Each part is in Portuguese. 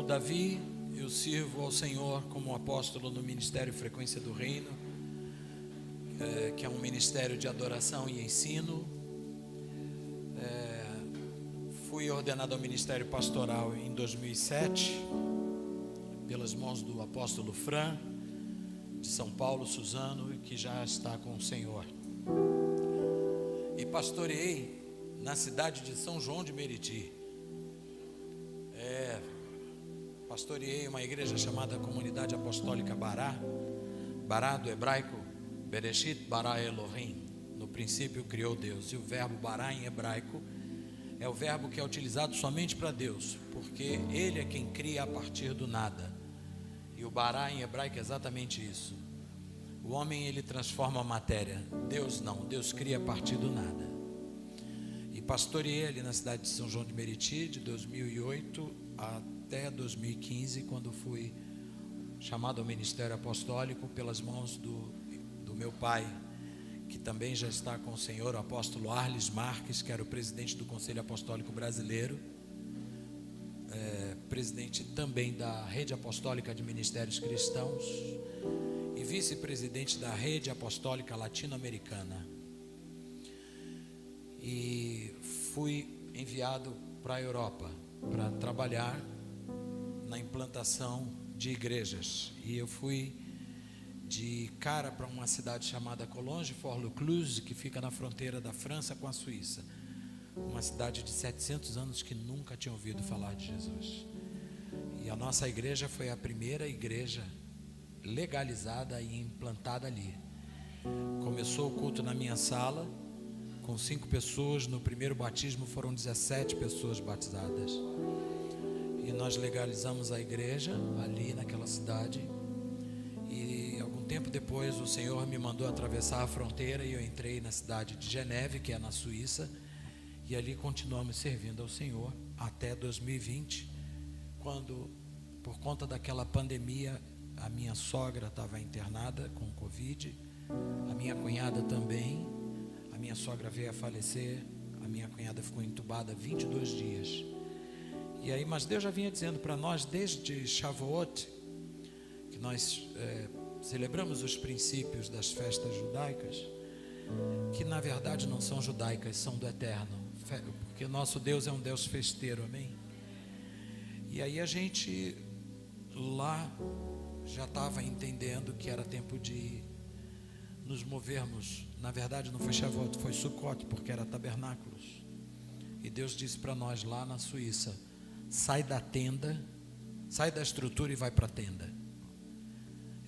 chamo Davi, eu sirvo ao Senhor como apóstolo no Ministério Frequência do Reino, que é um ministério de adoração e ensino. Fui ordenado ao ministério pastoral em 2007, pelas mãos do apóstolo Fran, de São Paulo, Suzano, que já está com o Senhor. E pastoreei na cidade de São João de Meriti. Pastoreei uma igreja chamada Comunidade Apostólica Bará. Bará do hebraico, Bereshit bara Elohim. No princípio criou Deus. E o verbo bará em hebraico é o verbo que é utilizado somente para Deus, porque Ele é quem cria a partir do nada. E o bará em hebraico é exatamente isso. O homem, ele transforma a matéria. Deus não, Deus cria a partir do nada. E pastoreei ali na cidade de São João de Meriti, de 2008 até 2015, quando fui chamado ao ministério apostólico pelas mãos do meu pai, que também já está com o Senhor, o apóstolo Arles Marques, que era o presidente do Conselho Apostólico Brasileiro, presidente também da Rede Apostólica de Ministérios Cristãos e vice-presidente da Rede Apostólica Latino-Americana. E fui enviado para a Europa para trabalhar na implantação de igrejas. E eu fui de cara para uma cidade chamada Collonges-Fort-Lucluse, que fica na fronteira da França com a Suíça. Uma cidade de 700 anos que nunca tinha ouvido falar de Jesus. E a nossa igreja foi a primeira igreja legalizada e implantada ali. Começou o culto na minha sala, com 5 pessoas. No primeiro batismo foram 17 pessoas batizadas. E nós legalizamos a igreja ali naquela cidade. E algum tempo depois o Senhor me mandou atravessar a fronteira e eu entrei na cidade de Geneve, que é na Suíça. E ali continuamos servindo ao Senhor até 2020, quando, por conta daquela pandemia, a minha sogra estava internada com Covid, a minha cunhada também. A minha sogra veio a falecer, a minha cunhada ficou entubada 22 dias. E aí, mas Deus já vinha dizendo para nós desde Shavuot, que nós celebramos os princípios das festas judaicas, que na verdade não são judaicas, são do Eterno, porque nosso Deus é um Deus festeiro, amém? E aí a gente lá já estava entendendo que era tempo de nos movermos. Na verdade não foi Shavuot, foi Sukkot, porque era tabernáculos. E Deus disse para nós lá na Suíça: sai da tenda, sai da estrutura e vai para a tenda.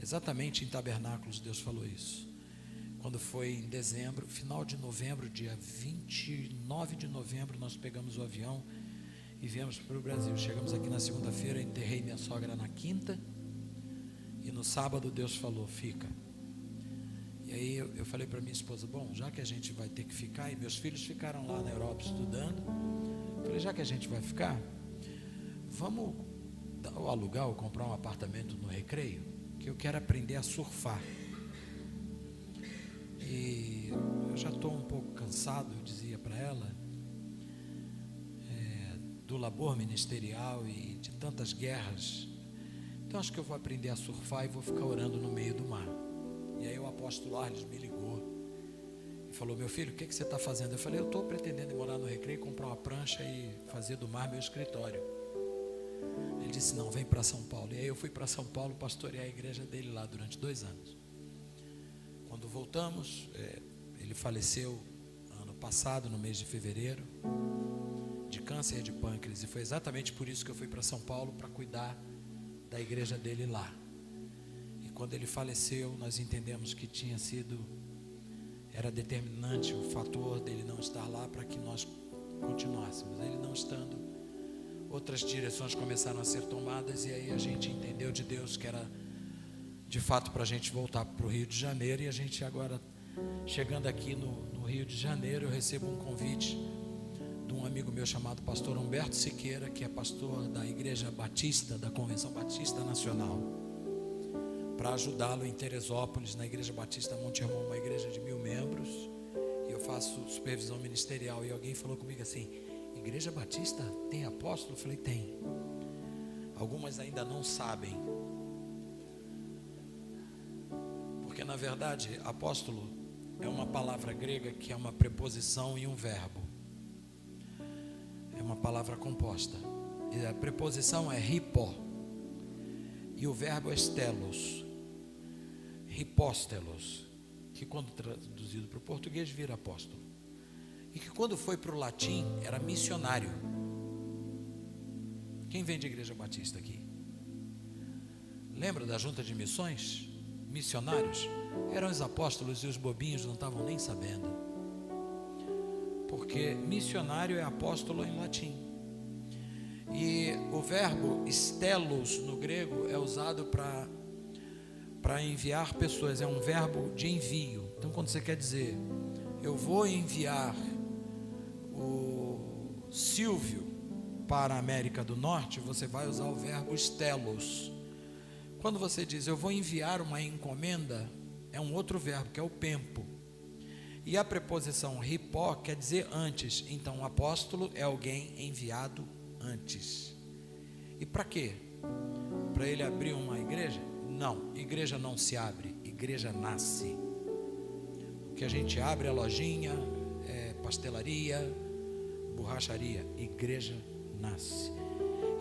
Exatamente em tabernáculos Deus falou isso. Quando foi em dezembro, final de novembro, dia 29 de novembro, nós pegamos o avião e viemos para o Brasil. Chegamos aqui na segunda-feira, enterrei minha sogra na quinta, e no sábado Deus falou: fica. E aí eu falei para minha esposa: bom, já que a gente vai ter que ficar, e meus filhos ficaram lá na Europa estudando, eu falei: já que a gente vai ficar, vamos alugar ou comprar um apartamento no Recreio, que eu quero aprender a surfar. E eu já estou um pouco cansado, eu dizia para ela, do labor ministerial e de tantas guerras. Então acho que eu vou aprender a surfar e vou ficar orando no meio do mar. E aí o apóstolo Arles me ligou e falou: meu filho, o que você está fazendo? Eu falei: eu estou pretendendo ir morar no Recreio, comprar uma prancha e fazer do mar meu escritório. Ele disse: não, vem para São Paulo. E aí eu fui para São Paulo pastorear a igreja dele lá durante 2 anos. Quando voltamos, ele faleceu ano passado, no mês de fevereiro, de câncer de pâncreas. E foi exatamente por isso que eu fui para São Paulo, para cuidar da igreja dele lá. E quando ele faleceu, nós entendemos que era determinante o fator dele não estar lá para que nós continuássemos. Ele não estando, outras direções começaram a ser tomadas, e aí a gente entendeu de Deus que era de fato para a gente voltar para o Rio de Janeiro. E a gente agora, chegando aqui no Rio de Janeiro, eu recebo um convite de um amigo meu chamado pastor Humberto Siqueira, que é pastor da Igreja Batista, da Convenção Batista Nacional, para ajudá-lo em Teresópolis, na Igreja Batista Monte Hermon, uma igreja de 1000 membros, e eu faço supervisão ministerial. E alguém falou comigo assim: Igreja Batista tem apóstolo? Eu falei: tem. Algumas ainda não sabem. Porque na verdade, apóstolo é uma palavra grega que é uma preposição e um verbo. É uma palavra composta. E a preposição é hipó. E o verbo é stelos. Hipóstelos. Que quando traduzido para o português vira apóstolo. E que quando foi para o latim era missionário. Quem vem de igreja batista aqui? Lembra da junta de missões? Missionários? Eram os apóstolos e os bobinhos não estavam nem sabendo. Porque missionário é apóstolo em latim. E o verbo stelos no grego é usado para enviar pessoas, é um verbo de envio. Então quando você quer dizer, eu vou enviar o Silvio para a América do Norte, você vai usar o verbo stelos. Quando você diz, eu vou enviar uma encomenda, é um outro verbo, que é o pempo. E a preposição hipó quer dizer antes. Então o apóstolo é alguém enviado antes. E para quê? Para ele abrir uma igreja? Não, igreja não se abre, igreja nasce. O que a gente abre é lojinha, é pastelaria, borracharia. Igreja nasce.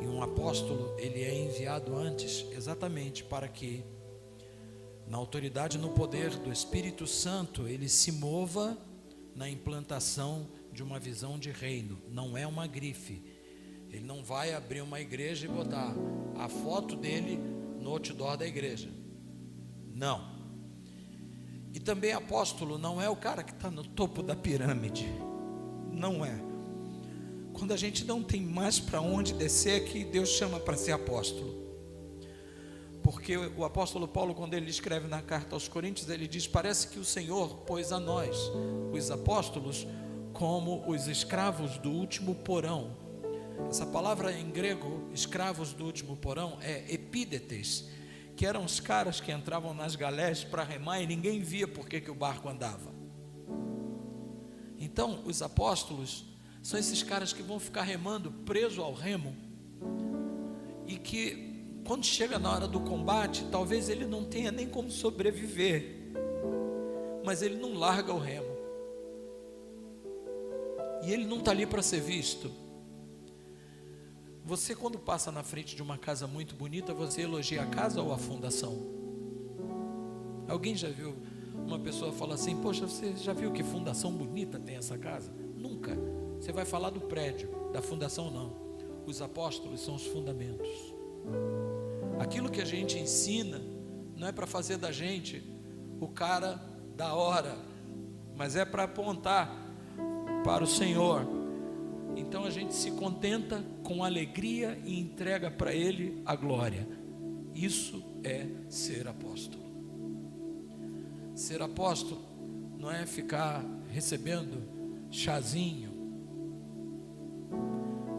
E um apóstolo, ele é enviado antes, exatamente para que, na autoridade e no poder do Espírito Santo, ele se mova na implantação de uma visão de reino. Não é uma grife. Ele não vai abrir uma igreja e botar a foto dele no outdoor da igreja. Não. E também apóstolo não é o cara que está no topo da pirâmide. Não é. Quando a gente não tem mais para onde descer, é que Deus chama para ser apóstolo. Porque o apóstolo Paulo, quando ele escreve na carta aos Coríntios, ele diz, parece que o Senhor pôs a nós, os apóstolos, como os escravos do último porão. Essa palavra em grego, escravos do último porão, é epídetes, que eram os caras que entravam nas galés para remar e ninguém via por que o barco andava. Então, os apóstolos são esses caras que vão ficar remando, preso ao remo, e que quando chega na hora do combate, talvez ele não tenha nem como sobreviver, mas ele não larga o remo, e ele não está ali para ser visto. Você, quando passa na frente de uma casa muito bonita, você elogia a casa ou a fundação? Alguém já viu uma pessoa falar assim, poxa, você já viu que fundação bonita tem essa casa? Nunca. Você vai falar do prédio, da fundação não. Os apóstolos são os fundamentos. Aquilo que a gente ensina não é para fazer da gente o cara da hora, mas é para apontar para o Senhor. Então a gente se contenta com alegria e entrega para Ele a glória. Isso é ser apóstolo. Ser apóstolo não é ficar recebendo chazinho.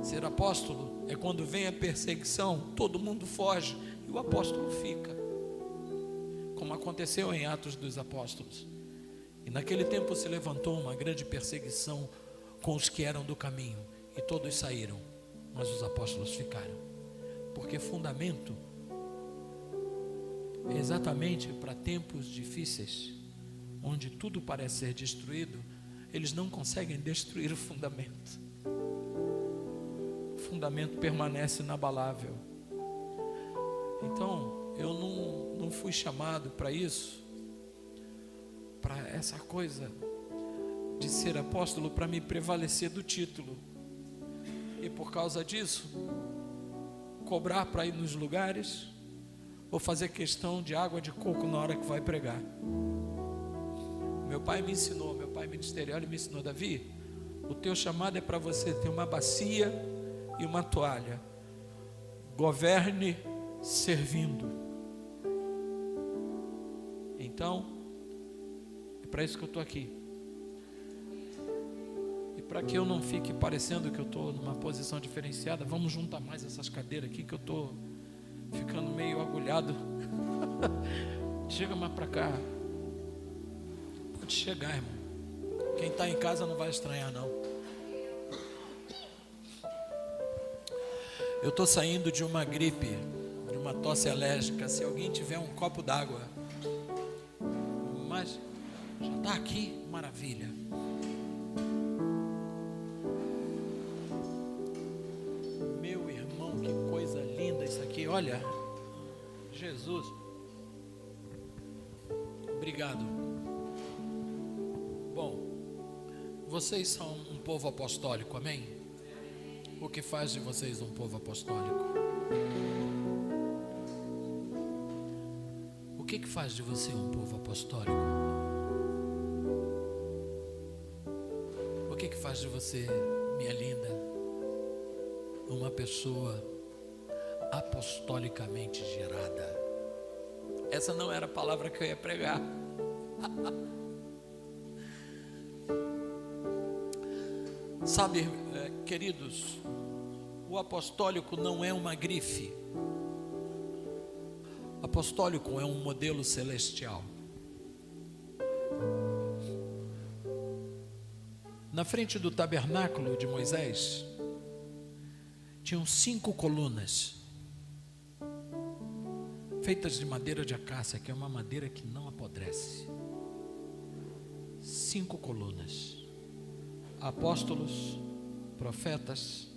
Ser apóstolo é quando vem a perseguição, todo mundo foge e o apóstolo fica, como aconteceu em Atos dos Apóstolos. E naquele tempo se levantou uma grande perseguição com os que eram do caminho, e todos saíram, mas os apóstolos ficaram, porque fundamento é exatamente para tempos difíceis, onde tudo parece ser destruído, eles não conseguem destruir o fundamento. O fundamento permanece inabalável. Então, eu não fui chamado para isso, para essa coisa de ser apóstolo, para me prevalecer do título, e por causa disso, cobrar para ir nos lugares, ou fazer questão de água de coco na hora que vai pregar. Meu pai me ensinou, meu pai ministerial, ele me ensinou, Davi, o teu chamado é para você ter uma bacia e uma toalha. Governe servindo. Então, é para isso que eu estou aqui. E para que eu não fique parecendo que eu estou numa posição diferenciada, vamos juntar mais essas cadeiras aqui, que eu estou ficando meio agulhado. Chega mais para cá. Pode chegar, irmão. Quem está em casa não vai estranhar, não. Eu estou saindo de uma gripe, de uma tosse alérgica. Se alguém tiver um copo d'água, mas já está aqui, maravilha. Meu irmão, que coisa linda isso aqui, olha, Jesus, obrigado. Bom, vocês são um povo apostólico, amém? O que faz de vocês um povo apostólico? O que faz de você um povo apostólico? O que faz de você, minha linda, uma pessoa apostolicamente gerada? Essa não era a palavra que eu ia pregar. Sabe, queridos, o apostólico não é uma grife. Apostólico é um modelo celestial. Na frente do tabernáculo de Moisés, tinham 5 colunas, feitas de madeira de acácia, que é uma madeira que não apodrece. 5 colunas. Apóstolos, profetas,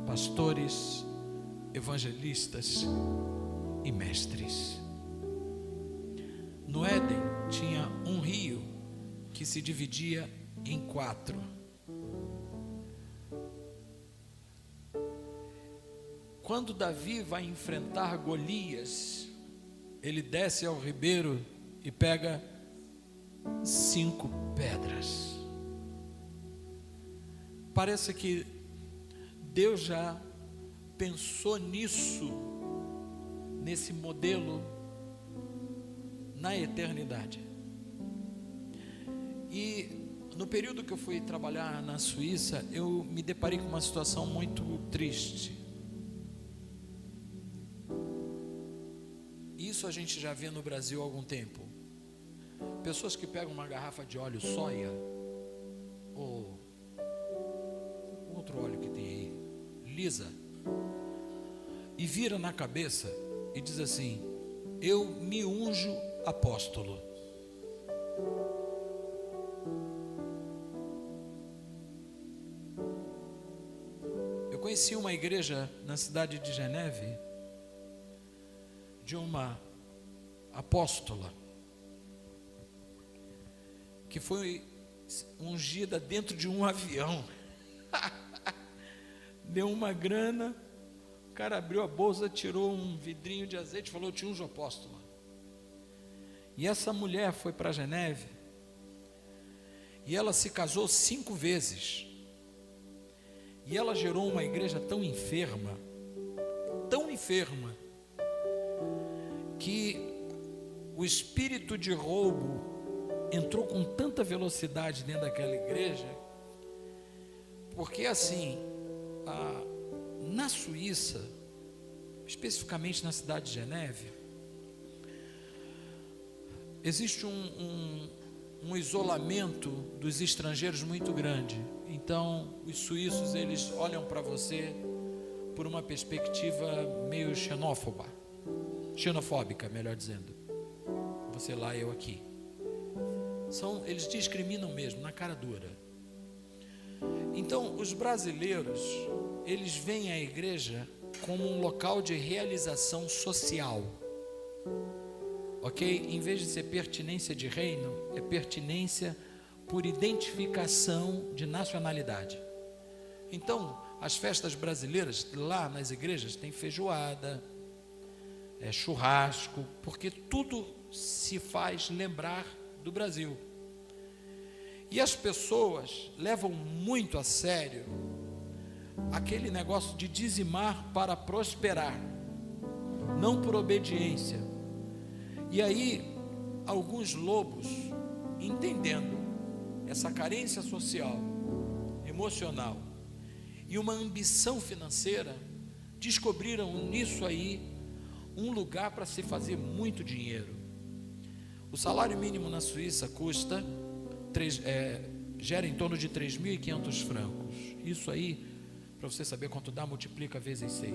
pastores, evangelistas e mestres. No Éden tinha um rio que se dividia em 4. Quando Davi vai enfrentar Golias, ele desce ao ribeiro e pega 5 pedras. Parece que Deus já pensou nisso, nesse modelo, na eternidade. E no período que eu fui trabalhar na Suíça, eu me deparei com uma situação muito triste. Isso a gente já vê no Brasil há algum tempo. Pessoas que pegam uma garrafa de óleo soia, ou outro óleo que tem aí, lisa, e vira na cabeça e diz assim: eu me unjo apóstolo. Eu conheci uma igreja na cidade de Geneve, de uma apóstola, que foi ungida dentro de um avião. Deu uma grana, o cara abriu a bolsa, tirou um vidrinho de azeite e falou: eu te unjo apóstola. E essa mulher foi para Geneve, e ela se casou 5 vezes, e ela gerou uma igreja tão enferma, que o espírito de roubo entrou com tanta velocidade dentro daquela igreja, porque assim, na Suíça, especificamente na cidade de Geneve, existe um isolamento dos estrangeiros muito grande. Então os suíços, eles olham para você por uma perspectiva meio xenofóbica, melhor dizendo. Você lá, eu aqui. Eles discriminam mesmo, na cara dura. Então os brasileiros, eles veem a igreja como um local de realização social, ok? Em vez de ser pertinência de reino, é pertinência por identificação de nacionalidade. Então as festas brasileiras, lá nas igrejas, tem feijoada, churrasco, porque tudo se faz lembrar do Brasil. E as pessoas levam muito a sério aquele negócio de dizimar para prosperar, não por obediência. E aí, alguns lobos, entendendo essa carência social, emocional e uma ambição financeira, descobriram nisso aí um lugar para se fazer muito dinheiro. O salário mínimo na Suíça gera em torno de 3.500 francos. Isso aí, Para você saber quanto dá, multiplica vezes 6.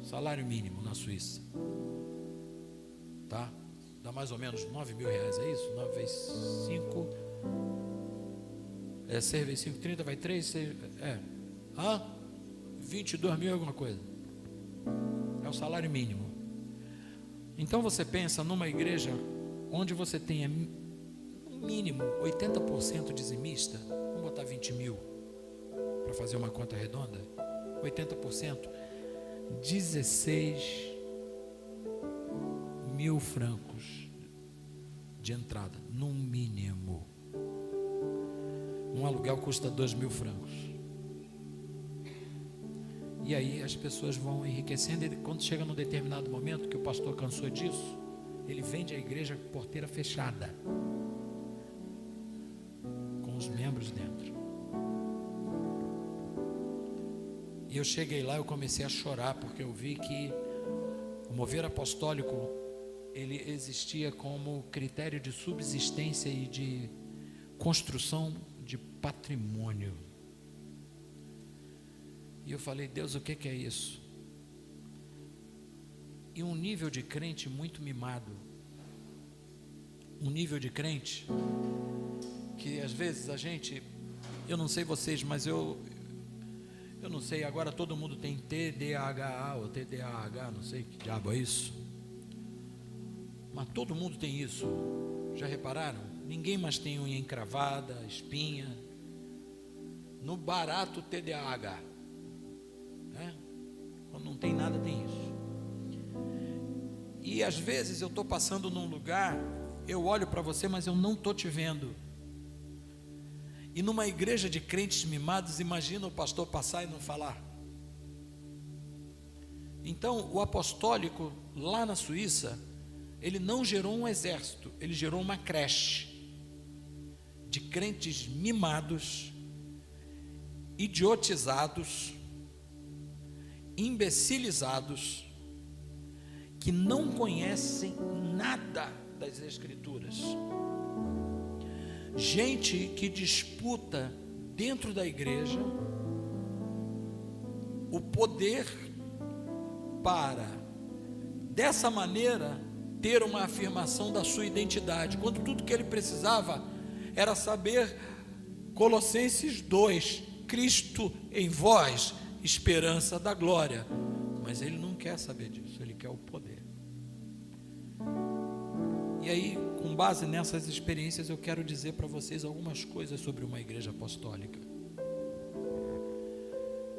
Salário mínimo na Suíça. Tá? Dá mais ou menos 9 mil reais, é isso? 9 vezes 5. 6 vezes 5, 30, vai 3, 6, 22 mil alguma coisa. É o salário mínimo. Então você pensa numa igreja onde você tenha no mínimo 80% dizimista. Vamos botar 20 mil para fazer uma conta redonda. 80%, 16 mil francos de entrada, no mínimo. Um aluguel custa 2 mil francos. E aí as pessoas vão enriquecendo, e quando chega num determinado momento que o pastor cansou disso, ele vende a igreja porteira fechada, com os membros dentro. E eu cheguei lá, eu comecei a chorar, porque eu vi que o mover apostólico, ele existia como critério de subsistência e de construção de patrimônio. E eu falei, Deus, o que é isso? E um nível de crente muito mimado. Um nível de crente que às vezes a gente, eu não sei vocês, mas eu não sei, agora todo mundo tem TDAH ou TDAH, não sei que diabo é isso. Mas todo mundo tem isso. Já repararam? Ninguém mais tem unha encravada, espinha. No barato TDAH. Quando não tem nada, tem isso. E às vezes eu estou passando num lugar, eu olho para você, mas eu não estou te vendo. E numa igreja de crentes mimados, imagina o pastor passar e não falar. Então, o apostólico lá na Suíça, ele não gerou um exército, ele gerou uma creche de crentes mimados, idiotizados, imbecilizados, que não conhecem nada das Escrituras. Gente que disputa dentro da igreja o poder para, dessa maneira, ter uma afirmação da sua identidade, quando tudo que ele precisava era saber Colossenses 2, Cristo em vós, esperança da glória. Mas ele não quer saber disso, ele quer o poder. E aí, com base nessas experiências, eu quero dizer para vocês algumas coisas sobre uma igreja apostólica.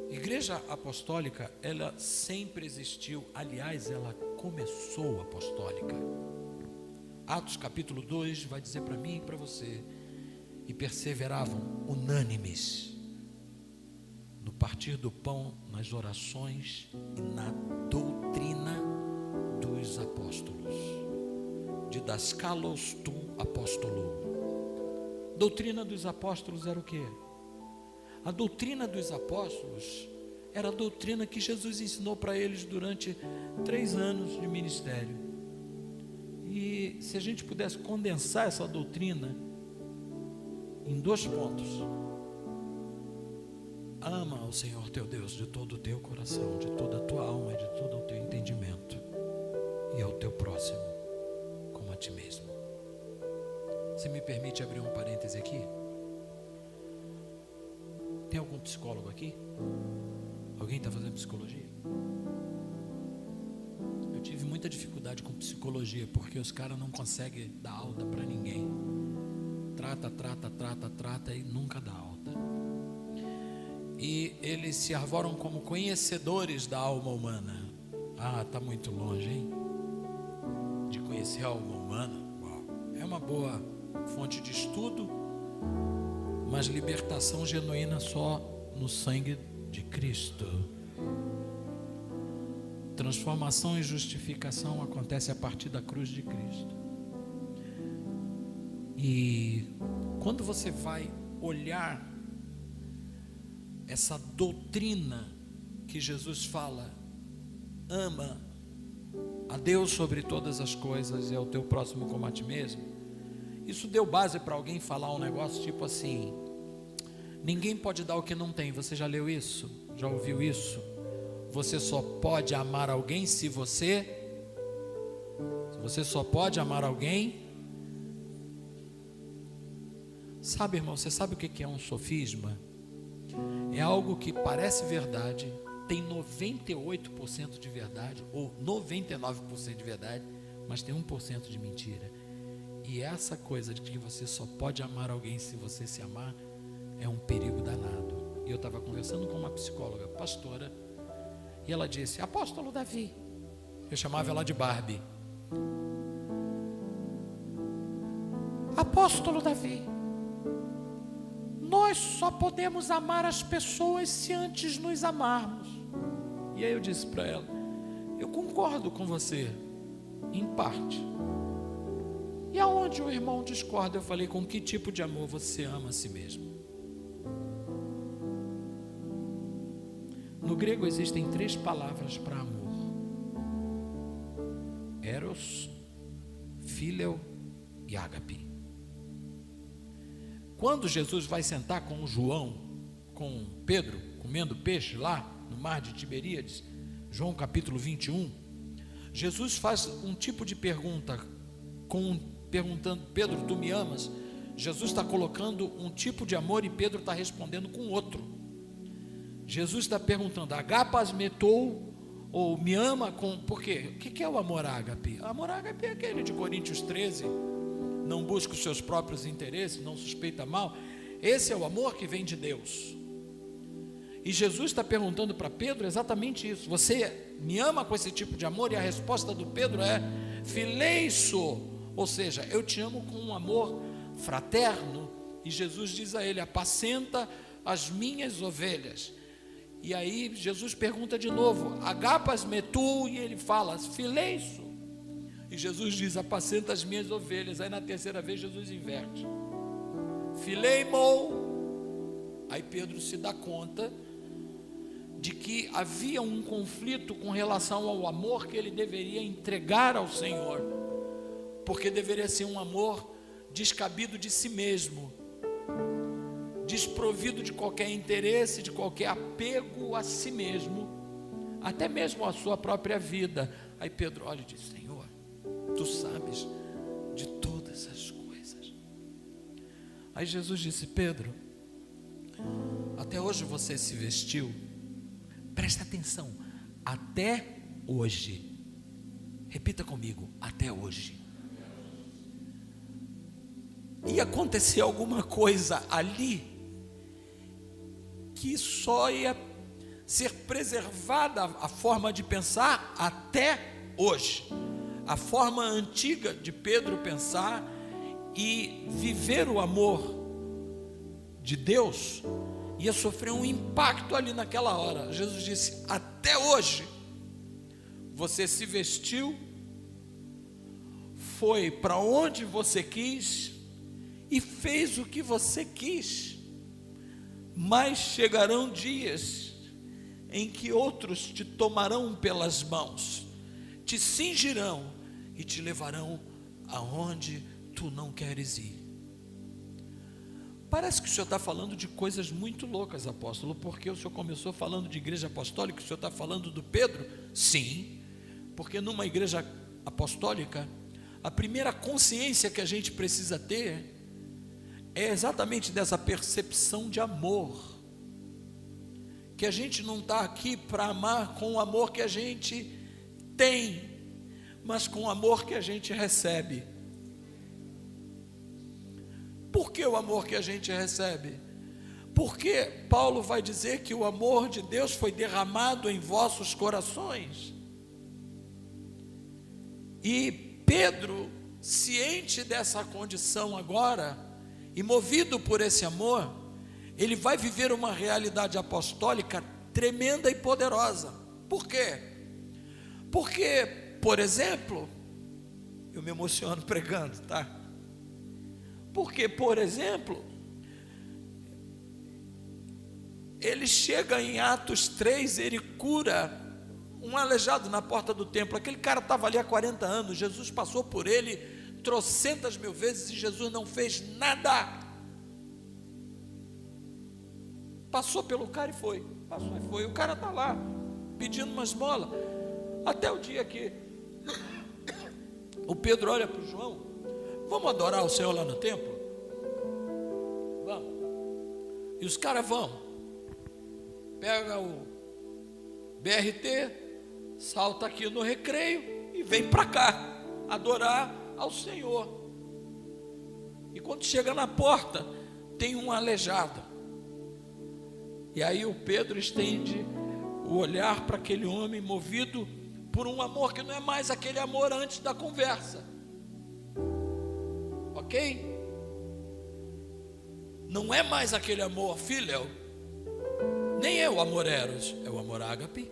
Igreja apostólica, ela sempre existiu, aliás, ela começou apostólica. Atos capítulo 2 vai dizer para mim e para você: e perseveravam unânimes no partir do pão, nas orações e na doutrina dos apóstolos. Didaskalos tu apóstolo. Doutrina dos apóstolos era o quê? A doutrina dos apóstolos era a doutrina que Jesus ensinou para eles durante 3 anos de ministério. E se a gente pudesse condensar essa doutrina em 2 pontos: ama ao Senhor teu Deus de todo o teu coração, de toda a tua alma e de todo o teu entendimento, e ao teu próximo como a ti mesmo. Você me permite abrir um parêntese aqui? Tem algum psicólogo aqui? Alguém está fazendo psicologia? Eu tive muita dificuldade com psicologia, porque os caras não conseguem dar alta para ninguém. Trata e nunca dá alta. E eles se arvoram como conhecedores da alma humana. Ah, está muito longe, hein? De conhecer a alma humana. Uau. É uma boa fonte de estudo, mas libertação genuína só no sangue de Cristo. Transformação e justificação acontece a partir da cruz de Cristo. E quando você vai olhar essa doutrina que Jesus fala, ama a Deus sobre todas as coisas e ao teu próximo como a ti mesmo, isso deu base para alguém falar um negócio tipo assim: ninguém pode dar o que não tem. Você já leu isso? Já ouviu isso? Você só pode amar alguém se você só pode amar alguém. Sabe, irmão, você sabe o que é um sofisma? É algo que parece verdade, tem 98% de verdade, ou 99% de verdade, mas tem 1% de mentira. E essa coisa de que você só pode amar alguém se você se amar, é um perigo danado. E eu estava conversando com uma psicóloga, pastora, e ela disse: apóstolo Davi, eu chamava ela de Barbie. Apóstolo Davi, nós só podemos amar as pessoas se antes nos amarmos. E aí eu disse para ela: eu concordo com você, em parte. E aonde o irmão discorda? Eu falei: com que tipo de amor você ama a si mesmo? No grego existem 3 palavras para amor: eros, phileo e ágape. Quando Jesus vai sentar com João, com Pedro, comendo peixe lá no mar de Tiberíades, João capítulo 21, Jesus faz um tipo de pergunta, perguntando: Pedro, tu me amas? Jesus está colocando um tipo de amor e Pedro está respondendo com outro. Jesus está perguntando: agapas metou, ou me ama com... Por quê? O que é o amor ágape? O amor ágape é aquele de Coríntios 13, não busca os seus próprios interesses, não suspeita mal. Esse é o amor que vem de Deus. E Jesus está perguntando para Pedro exatamente isso: você me ama com esse tipo de amor? E a resposta do Pedro é fileiso, ou seja, eu te amo com um amor fraterno. E Jesus diz a ele: apacenta as minhas ovelhas. E aí Jesus pergunta de novo: agapas metu? E ele fala fileiso. E Jesus diz: apacenta as minhas ovelhas. Aí na terceira vez Jesus inverte: fileimou. Aí Pedro se dá conta de que havia um conflito com relação ao amor que ele deveria entregar ao Senhor, porque deveria ser um amor descabido de si mesmo, desprovido de qualquer interesse, de qualquer apego a si mesmo, até mesmo a sua própria vida. Aí Pedro olha e diz: Senhor, tu sabes de todas as coisas. Aí Jesus disse: Pedro, até hoje você se vestiu, presta atenção, até hoje, repita comigo, até hoje. Ia acontecer alguma coisa ali que só ia ser preservada a forma de pensar até hoje, a forma antiga de Pedro pensar e viver o amor de Deus ia sofrer um impacto ali naquela hora. Jesus disse: até hoje você se vestiu, foi para onde você quis e fez o que você quis, mas chegarão dias em que outros te tomarão pelas mãos, te cingirão e te levarão aonde tu não queres ir. Parece que o senhor está falando de coisas muito loucas, apóstolo, porque o senhor começou falando de igreja apostólica. O senhor está falando do Pedro? Sim, porque numa igreja apostólica, a primeira consciência que a gente precisa ter é exatamente dessa percepção de amor, que a gente não está aqui para amar com o amor que a gente tem, mas com o amor que a gente recebe. Por que o amor que a gente recebe? Porque Paulo vai dizer que o amor de Deus foi derramado em vossos corações. E Pedro, ciente dessa condição agora, e movido por esse amor, ele vai viver uma realidade apostólica tremenda e poderosa. Por quê? Porque, por exemplo, eu me emociono pregando, tá? Porque, por exemplo, ele chega em Atos 3, ele cura um aleijado na porta do templo. Aquele cara estava ali há 40 anos, Jesus passou por ele trocentas mil vezes e Jesus não fez nada. Passou pelo cara e foi. Passou e foi. O cara está lá, pedindo uma esmola. Até o dia que o Pedro olha para o João: vamos adorar o Senhor lá no templo? Vamos. E os caras vão. Pega o BRT, salta aqui no Recreio e vem para cá adorar ao Senhor. E quando chega na porta, tem um aleijado. E aí o Pedro estende o olhar para aquele homem, movido por um amor que não é mais aquele amor antes da conversa. Ok? Não é mais aquele amor filial, nem é o amor eros, é o amor ágape.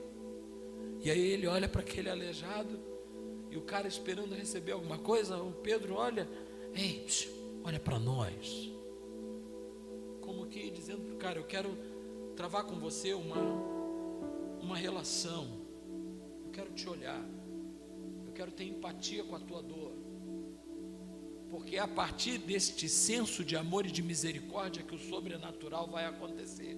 E aí ele olha para aquele aleijado, e o cara esperando receber alguma coisa. O Pedro olha: ei, olha para nós. Como que dizendo para o cara: eu quero travar com você uma relação, eu quero te olhar, eu quero ter empatia com a tua dor, porque é a partir deste senso de amor e de misericórdia que o sobrenatural vai acontecer.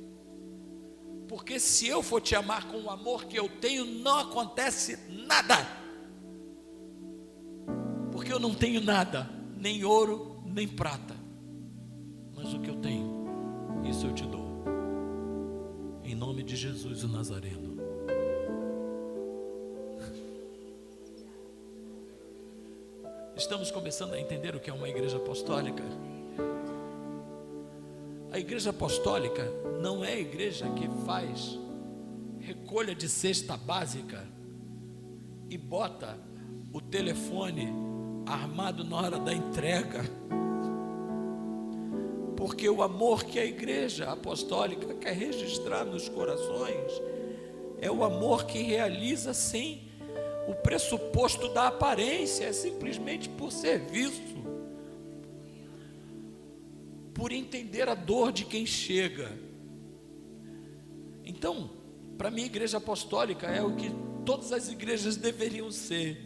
Porque se eu for te amar com o amor que eu tenho, não acontece nada, porque eu não tenho nada, nem ouro, nem prata, mas o que eu tenho, isso eu te dou, em nome de Jesus o Nazareno. Estamos começando a entender o que é uma igreja apostólica. A igreja apostólica não é a igreja que faz recolha de cesta básica e bota o telefone armado na hora da entrega, porque o amor que a igreja apostólica quer registrar nos corações é o amor que realiza sem o pressuposto da aparência, é simplesmente por serviço, por entender a dor de quem chega. Então, para mim, a igreja apostólica é o que todas as igrejas deveriam ser: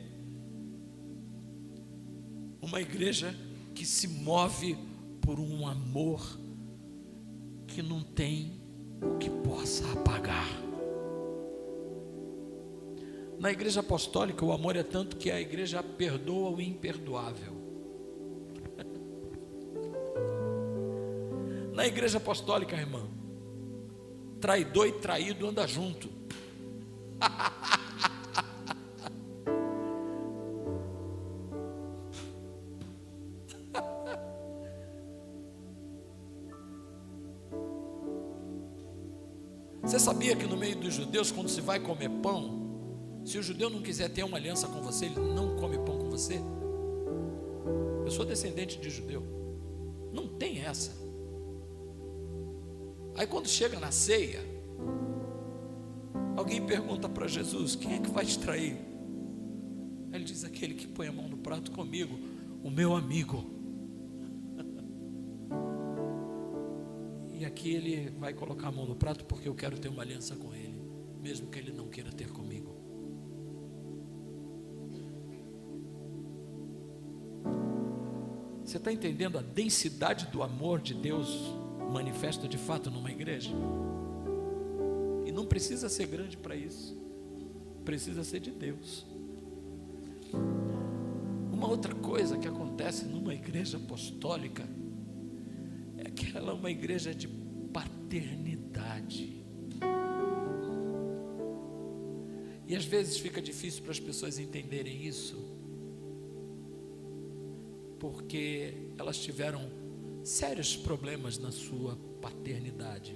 uma igreja que se move por um amor que não tem o que possa apagar. Na igreja apostólica, o amor é tanto que a igreja perdoa o imperdoável. Na igreja apostólica, irmão, traidor e traído andam junto. Você sabia que no meio dos judeus, quando se vai comer pão, se o judeu não quiser ter uma aliança com você, ele não come pão com você? Eu sou descendente de judeu, não tem essa. Aí quando chega na ceia, alguém pergunta para Jesus: quem é que vai te trair? Ele diz: aquele que põe a mão no prato comigo, o meu amigo. E aqui ele vai colocar a mão no prato porque eu quero ter uma aliança com ele, mesmo que ele não queira ter comigo. Você está entendendo a densidade do amor de Deus manifesta de fato numa igreja? E não precisa ser grande para isso, precisa ser de Deus. Uma outra coisa que acontece numa igreja apostólica é que ela é uma igreja de paternidade. E às vezes fica difícil para as pessoas entenderem isso, porque elas tiveram sérios problemas na sua paternidade,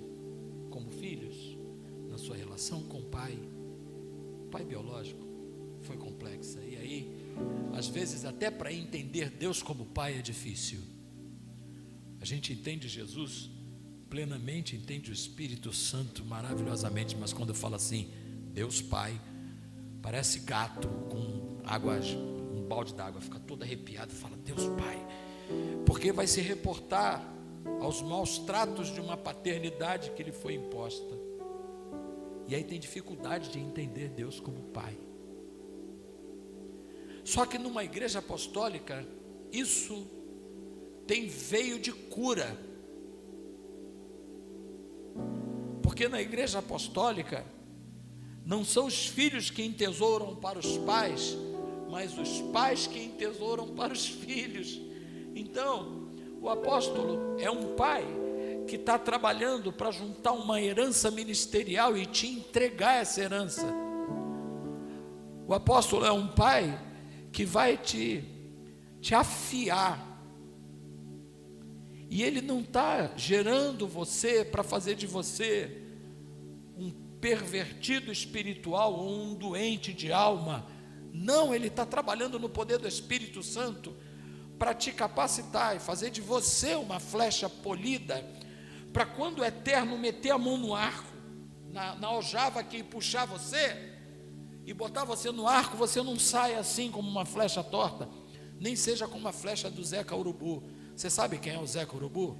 como filhos, na sua relação com o pai biológico foi complexa. E aí, às vezes, até para entender Deus como pai é difícil. A gente entende Jesus plenamente, entende o Espírito Santo maravilhosamente, mas quando eu falo assim, Deus Pai, parece gato com água, um balde d'água, fica todo arrepiado e fala Deus Pai, porque vai se reportar aos maus tratos de uma paternidade que lhe foi imposta. E aí tem dificuldade de entender Deus como Pai. Só que numa igreja apostólica, isso tem veio de cura, Porque na igreja apostólica, não são os filhos que entesouram para os pais, mas os pais que entesouram para os filhos. Então, o apóstolo é um pai que está trabalhando para juntar uma herança ministerial e te entregar essa herança. O apóstolo é um pai que vai te afiar. E ele não está gerando você para fazer de você um pervertido espiritual ou um doente de alma. Não, ele está trabalhando no poder do Espírito Santo para te capacitar e fazer de você uma flecha polida, para quando o Eterno meter a mão no arco, na aljava aqui, e puxar você e botar você no arco, você não saia assim como uma flecha torta, nem seja como uma flecha do Zeca Urubu. Você sabe quem é o Zeca Urubu?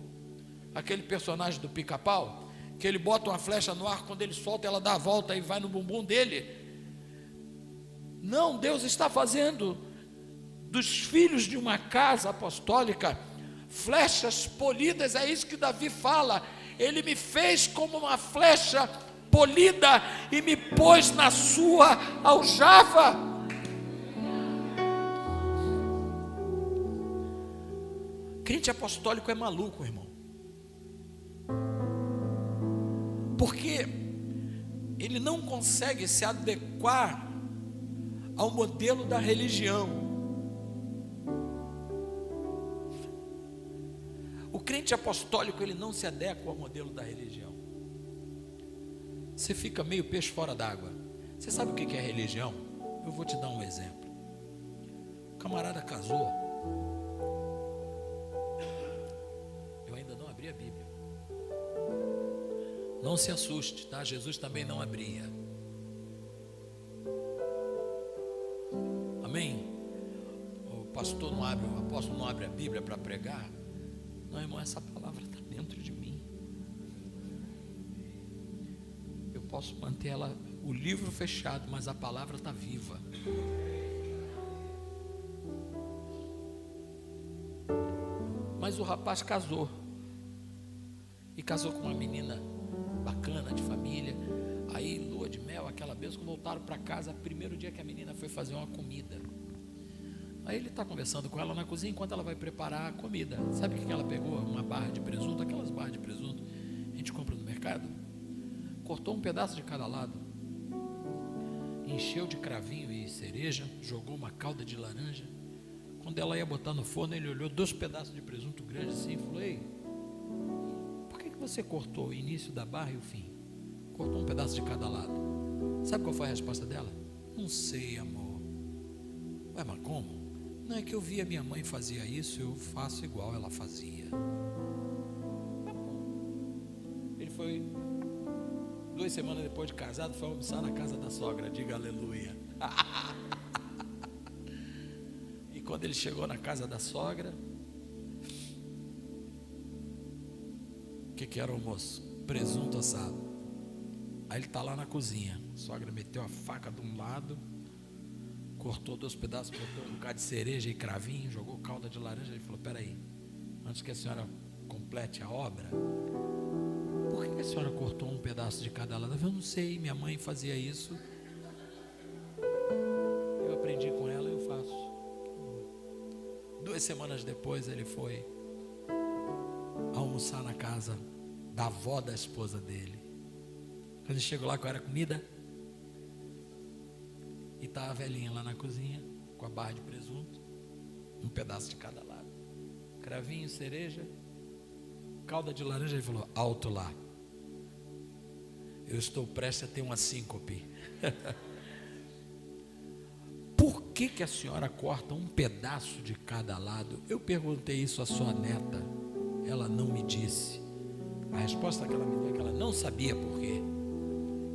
Aquele personagem do Pica-Pau, que ele bota uma flecha no ar, quando ele solta, ela dá a volta e vai no bumbum dele. Não, Deus está fazendo dos filhos de uma casa apostólica flechas polidas. É isso que Davi fala: ele me fez como uma flecha polida e me pôs na sua aljava. Crente apostólico é maluco, irmão, porque ele não consegue se adequar ao modelo da religião. O crente apostólico, ele não se adequa ao modelo da religião. Você fica meio peixe fora d'água. Você sabe o que é religião? Eu vou te dar um exemplo. O camarada casou. Eu ainda não abri a Bíblia. Não se assuste, tá? Jesus também não abria. Amém? O pastor não abre, o apóstolo não abre a Bíblia para pregar. Não, irmão, essa palavra está dentro de mim. Eu posso manter ela, o livro fechado, mas a palavra está viva. Mas o rapaz casou. E casou com uma menina bacana, de família. Aí, lua de mel, aquela bênção, voltaram para casa. Primeiro dia que a menina foi fazer uma comida. Aí ele está conversando com ela na cozinha enquanto ela vai preparar a comida. Sabe o que ela pegou? Uma barra de presunto, aquelas barras de presunto a gente compra no mercado. Cortou um pedaço de cada lado, encheu de cravinho e cereja, jogou uma calda de laranja. Quando ela ia botar no forno, ele olhou 2 pedaços de presunto grande assim e falou: ei, por que você cortou o início da barra e o fim? Cortou um pedaço de cada lado. Sabe qual foi a resposta dela? Não sei, amor. Ué, mas como? Não, é que eu vi a minha mãe fazia isso, eu faço igual ela fazia. Ele foi, 2 semanas depois de casado, foi almoçar na casa da sogra. Diga aleluia. E quando ele chegou na casa da sogra, o que era o almoço? Presunto assado. Aí ele está lá na cozinha. A sogra meteu a faca de um lado, cortou 2 pedaços, botou um bocado de cereja e cravinho, jogou calda de laranja. Ele falou: peraí, antes que a senhora complete a obra, por que a senhora cortou um pedaço de cada lado? Eu não sei, minha mãe fazia isso, eu aprendi com ela e eu faço. 2 semanas depois ele foi almoçar na casa da avó da esposa dele. Quando ele chegou lá, qual era a comida? E estava a velhinha lá na cozinha, com a barra de presunto, um pedaço de cada lado, cravinho, cereja, calda de laranja. Ele falou: alto lá, eu estou prestes a ter uma síncope. Por que a senhora corta um pedaço de cada lado? Eu perguntei isso à sua neta, ela não me disse. A resposta que ela me deu é que ela não sabia por quê,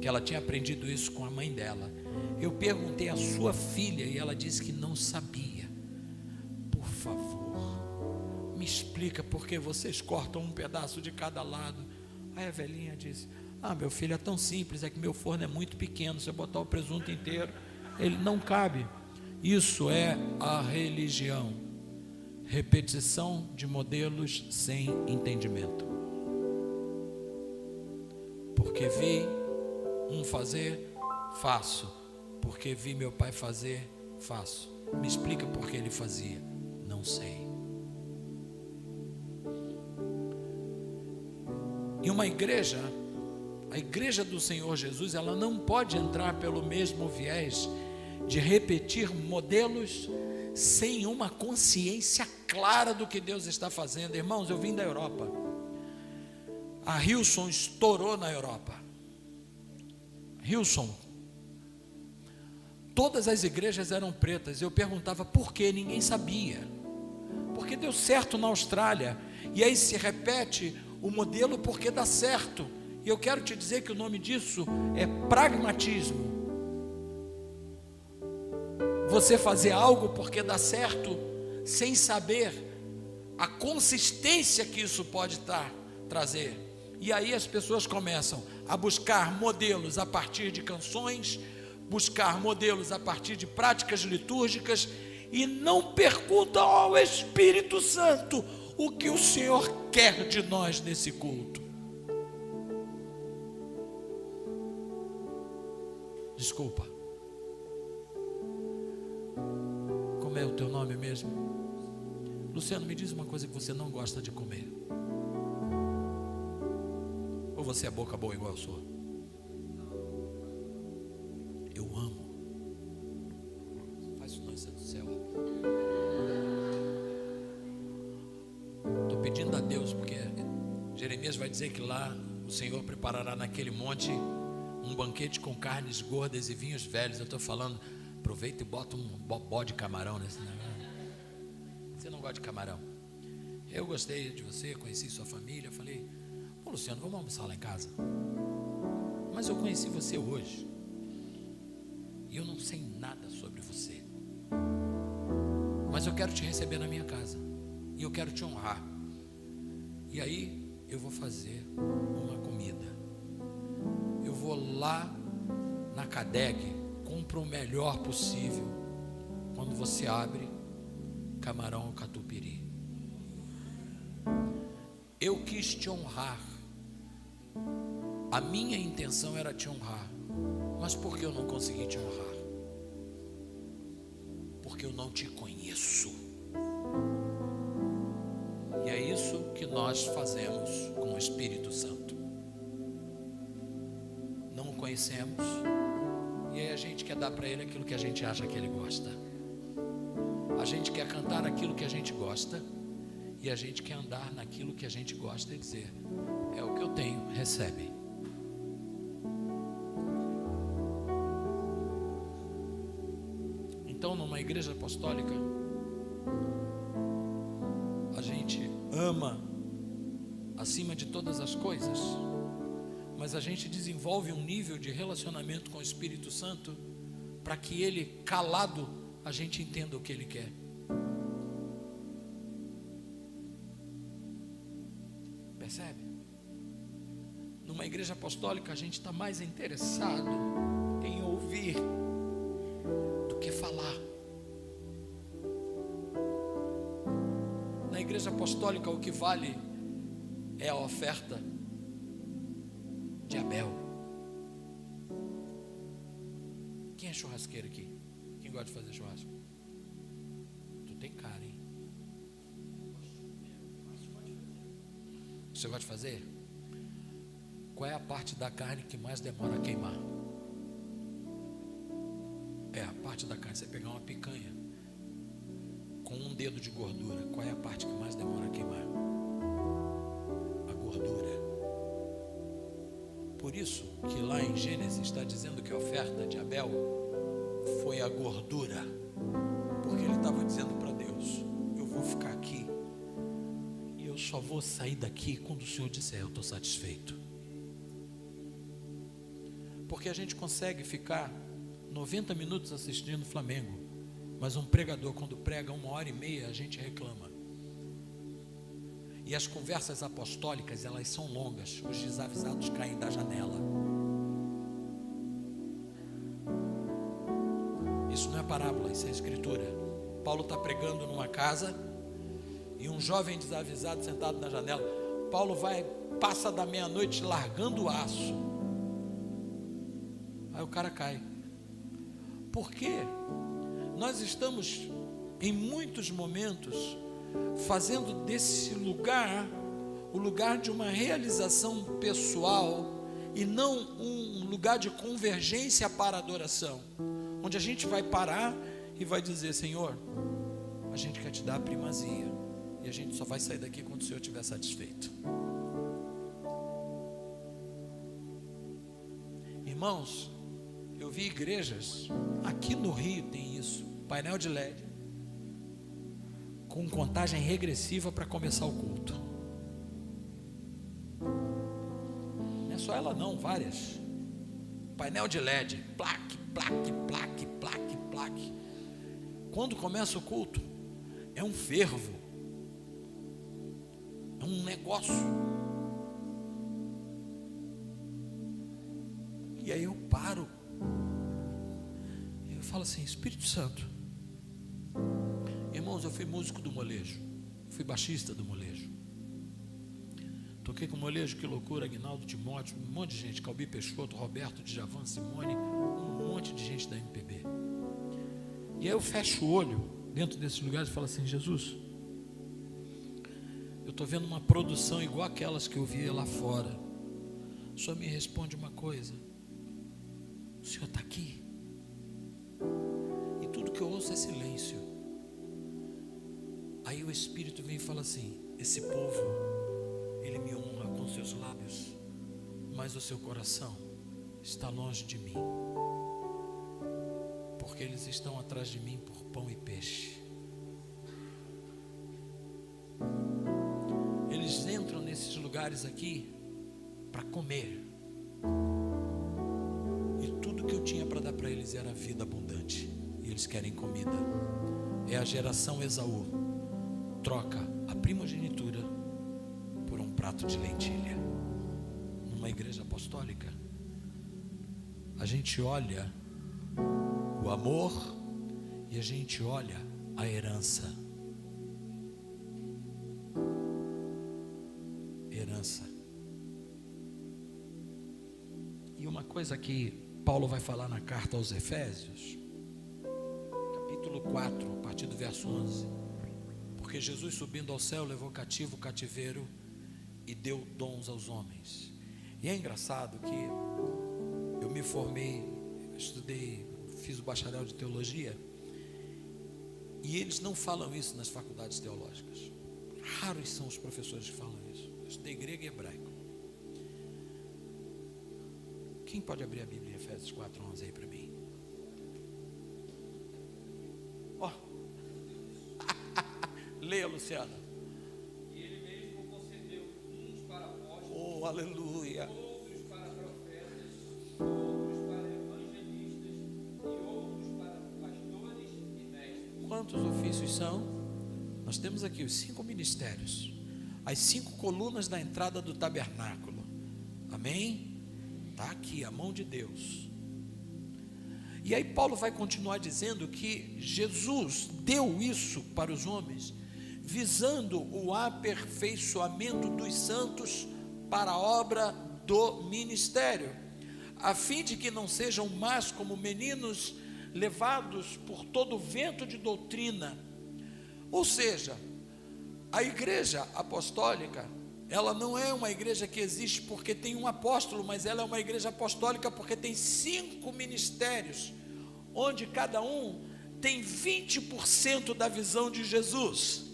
que ela tinha aprendido isso com a mãe dela. Eu perguntei à sua filha e ela disse que não sabia. Por favor, me explica por que vocês cortam um pedaço de cada lado. Aí a velhinha disse: ah, meu filho, é tão simples, é que meu forno é muito pequeno, se eu botar o presunto inteiro, ele não cabe. Isso é a religião, repetição de modelos sem entendimento. Porque vi um fazer, faço. Porque vi meu pai fazer, faço. Me explica por que ele fazia. Não sei. E uma igreja, a igreja do Senhor Jesus, ela não pode entrar pelo mesmo viés de repetir modelos sem uma consciência clara do que Deus está fazendo. Irmãos, eu vim da Europa. A Hillsong estourou na Europa. Hillsong. Todas as igrejas eram pretas. Eu perguntava por quê, ninguém sabia. Porque deu certo na Austrália. E aí se repete o modelo porque dá certo. E eu quero te dizer que o nome disso é pragmatismo. Você fazer algo porque dá certo, sem saber a consistência que isso pode trazer. E aí as pessoas começam a buscar modelos a partir de canções, buscar modelos a partir de práticas litúrgicas, e não perguntam ao Espírito Santo o que o Senhor quer de nós nesse culto. Desculpa. Como é o teu nome mesmo? Luciano, me diz uma coisa que você não gosta de comer. Ou você é boca boa igual eu sou? Eu amo. Faz isso não, isso é do céu. Estou pedindo a Deus, porque Jeremias vai dizer que lá o Senhor preparará naquele monte um banquete com carnes gordas e vinhos velhos. Eu estou falando, aproveita e bota um bobó de camarão nesse negócio. Você não gosta de camarão? Eu gostei de você, conheci sua família. Falei, pô, Luciano, vamos almoçar lá em casa? Mas eu conheci você hoje e eu não sei nada sobre você, mas eu quero te receber na minha casa e eu quero te honrar. E aí eu vou fazer uma comida. Eu vou lá na Cadeg, compro o melhor possível. Quando você abre, camarão ou catupiry. Eu quis te honrar. A minha intenção era te honrar. Mas por que eu não consegui te honrar? Porque eu não te conheço. E é isso que nós fazemos com o Espírito Santo. Não o conhecemos. E aí a gente quer dar para ele aquilo que a gente acha que ele gosta. A gente quer cantar aquilo que a gente gosta. E a gente quer andar naquilo que a gente gosta e dizer, é o que eu tenho, recebe. Então, numa igreja apostólica, a gente ama acima de todas as coisas, mas a gente desenvolve um nível de relacionamento com o Espírito Santo para que ele, calado, a gente entenda o que ele quer. Percebe? Numa igreja apostólica a gente está mais interessado em ouvir do que falar. Na igreja apostólica o que vale é a oferta de Abel. Quem é churrasqueiro aqui? Quem gosta de fazer churrasco? Tu tem cara, hein? Você gosta de fazer? Qual é a parte da carne que mais demora a queimar? É a parte da carne. Você pegar uma picanha com um dedo de gordura, qual é a parte que mais demora a queimar? A gordura. Por isso que lá em Gênesis está dizendo que a oferta de Abel foi a gordura, porque ele estava dizendo para Deus, eu vou ficar aqui e eu só vou sair daqui quando o Senhor disser eu estou satisfeito. Porque a gente consegue ficar 90 minutos assistindo Flamengo, mas um pregador quando prega 1h30 a gente reclama. E as conversas apostólicas, elas são longas, os desavisados caem da janela. Isso não é parábola, isso é escritura. Paulo está pregando numa casa e um jovem desavisado sentado na janela. Paulo passa da meia-noite largando o aço Aí o cara cai. Por quê? Nós estamos, em muitos momentos, fazendo desse lugar o lugar de uma realização pessoal e não um lugar de convergência para a adoração, onde a gente vai parar e vai dizer: Senhor, a gente quer te dar a primazia, e a gente só vai sair daqui quando o Senhor estiver satisfeito. Irmãos, eu vi igrejas, aqui no Rio tem isso, painel de LED, com contagem regressiva para começar o culto. Não é só ela não, várias. Painel de LED, plaque, plaque, plaque, plaque, plaque. Quando começa o culto, é um fervo, é um negócio. E aí eu paro, eu falo assim: Espírito Santo. Irmãos, eu fui músico do molejo, fui baixista do molejo, toquei com o molejo, Que Loucura, Aguinaldo Timóteo, um monte de gente, Calbi Peixoto, Roberto Djavan, Simone, um monte de gente da MPB. E aí eu fecho o olho dentro desses lugares e falo assim: Jesus, eu estou vendo uma produção igual aquelas que eu via lá fora. O Senhor me responde uma coisa: o Senhor está aqui. E tudo que eu ouço é silêncio. Aí o Espírito vem e fala assim: esse povo, ele me honra com seus lábios, mas o seu coração está longe de mim, porque eles estão atrás de mim por pão e peixe. Eles entram nesses lugares aqui para comer, e tudo que eu tinha para dar para eles era vida abundante, e eles querem comida. É a geração Esaú, troca a primogenitura por um prato de lentilha. Numa igreja apostólica, a gente olha o amor e a gente olha a herança. Herança. E uma coisa que Paulo vai falar na carta aos Efésios, capítulo 4, a partir do verso 11: porque Jesus, subindo ao céu, levou cativo o cativeiro e deu dons aos homens. E é engraçado que eu me formei, estudei, fiz o bacharel de teologia, e eles não falam isso nas faculdades teológicas. Raros são os professores que falam isso. Eu estudei grego e hebraico. Quem pode abrir a Bíblia em Efésios 4:11 aí para mim? Ó, leia, Luciana. E ele mesmo concedeu uns para apóstolos, Oh, aleluia. outros para profetas, outros para evangelistas e outros para pastores e mestres. Quantos ofícios são? Nós temos aqui os 5 ministérios, as 5 colunas da entrada do tabernáculo. Amém? Está aqui a mão de Deus. E aí Paulo vai continuar dizendo que Jesus deu isso para os homens, visando o aperfeiçoamento dos santos para a obra do ministério, a fim de que não sejam mais como meninos levados por todo vento de doutrina. Ou seja, a igreja apostólica, ela não é uma igreja que existe porque tem um apóstolo, mas ela é uma igreja apostólica porque tem 5 ministérios, onde cada um tem 20% da visão de Jesus.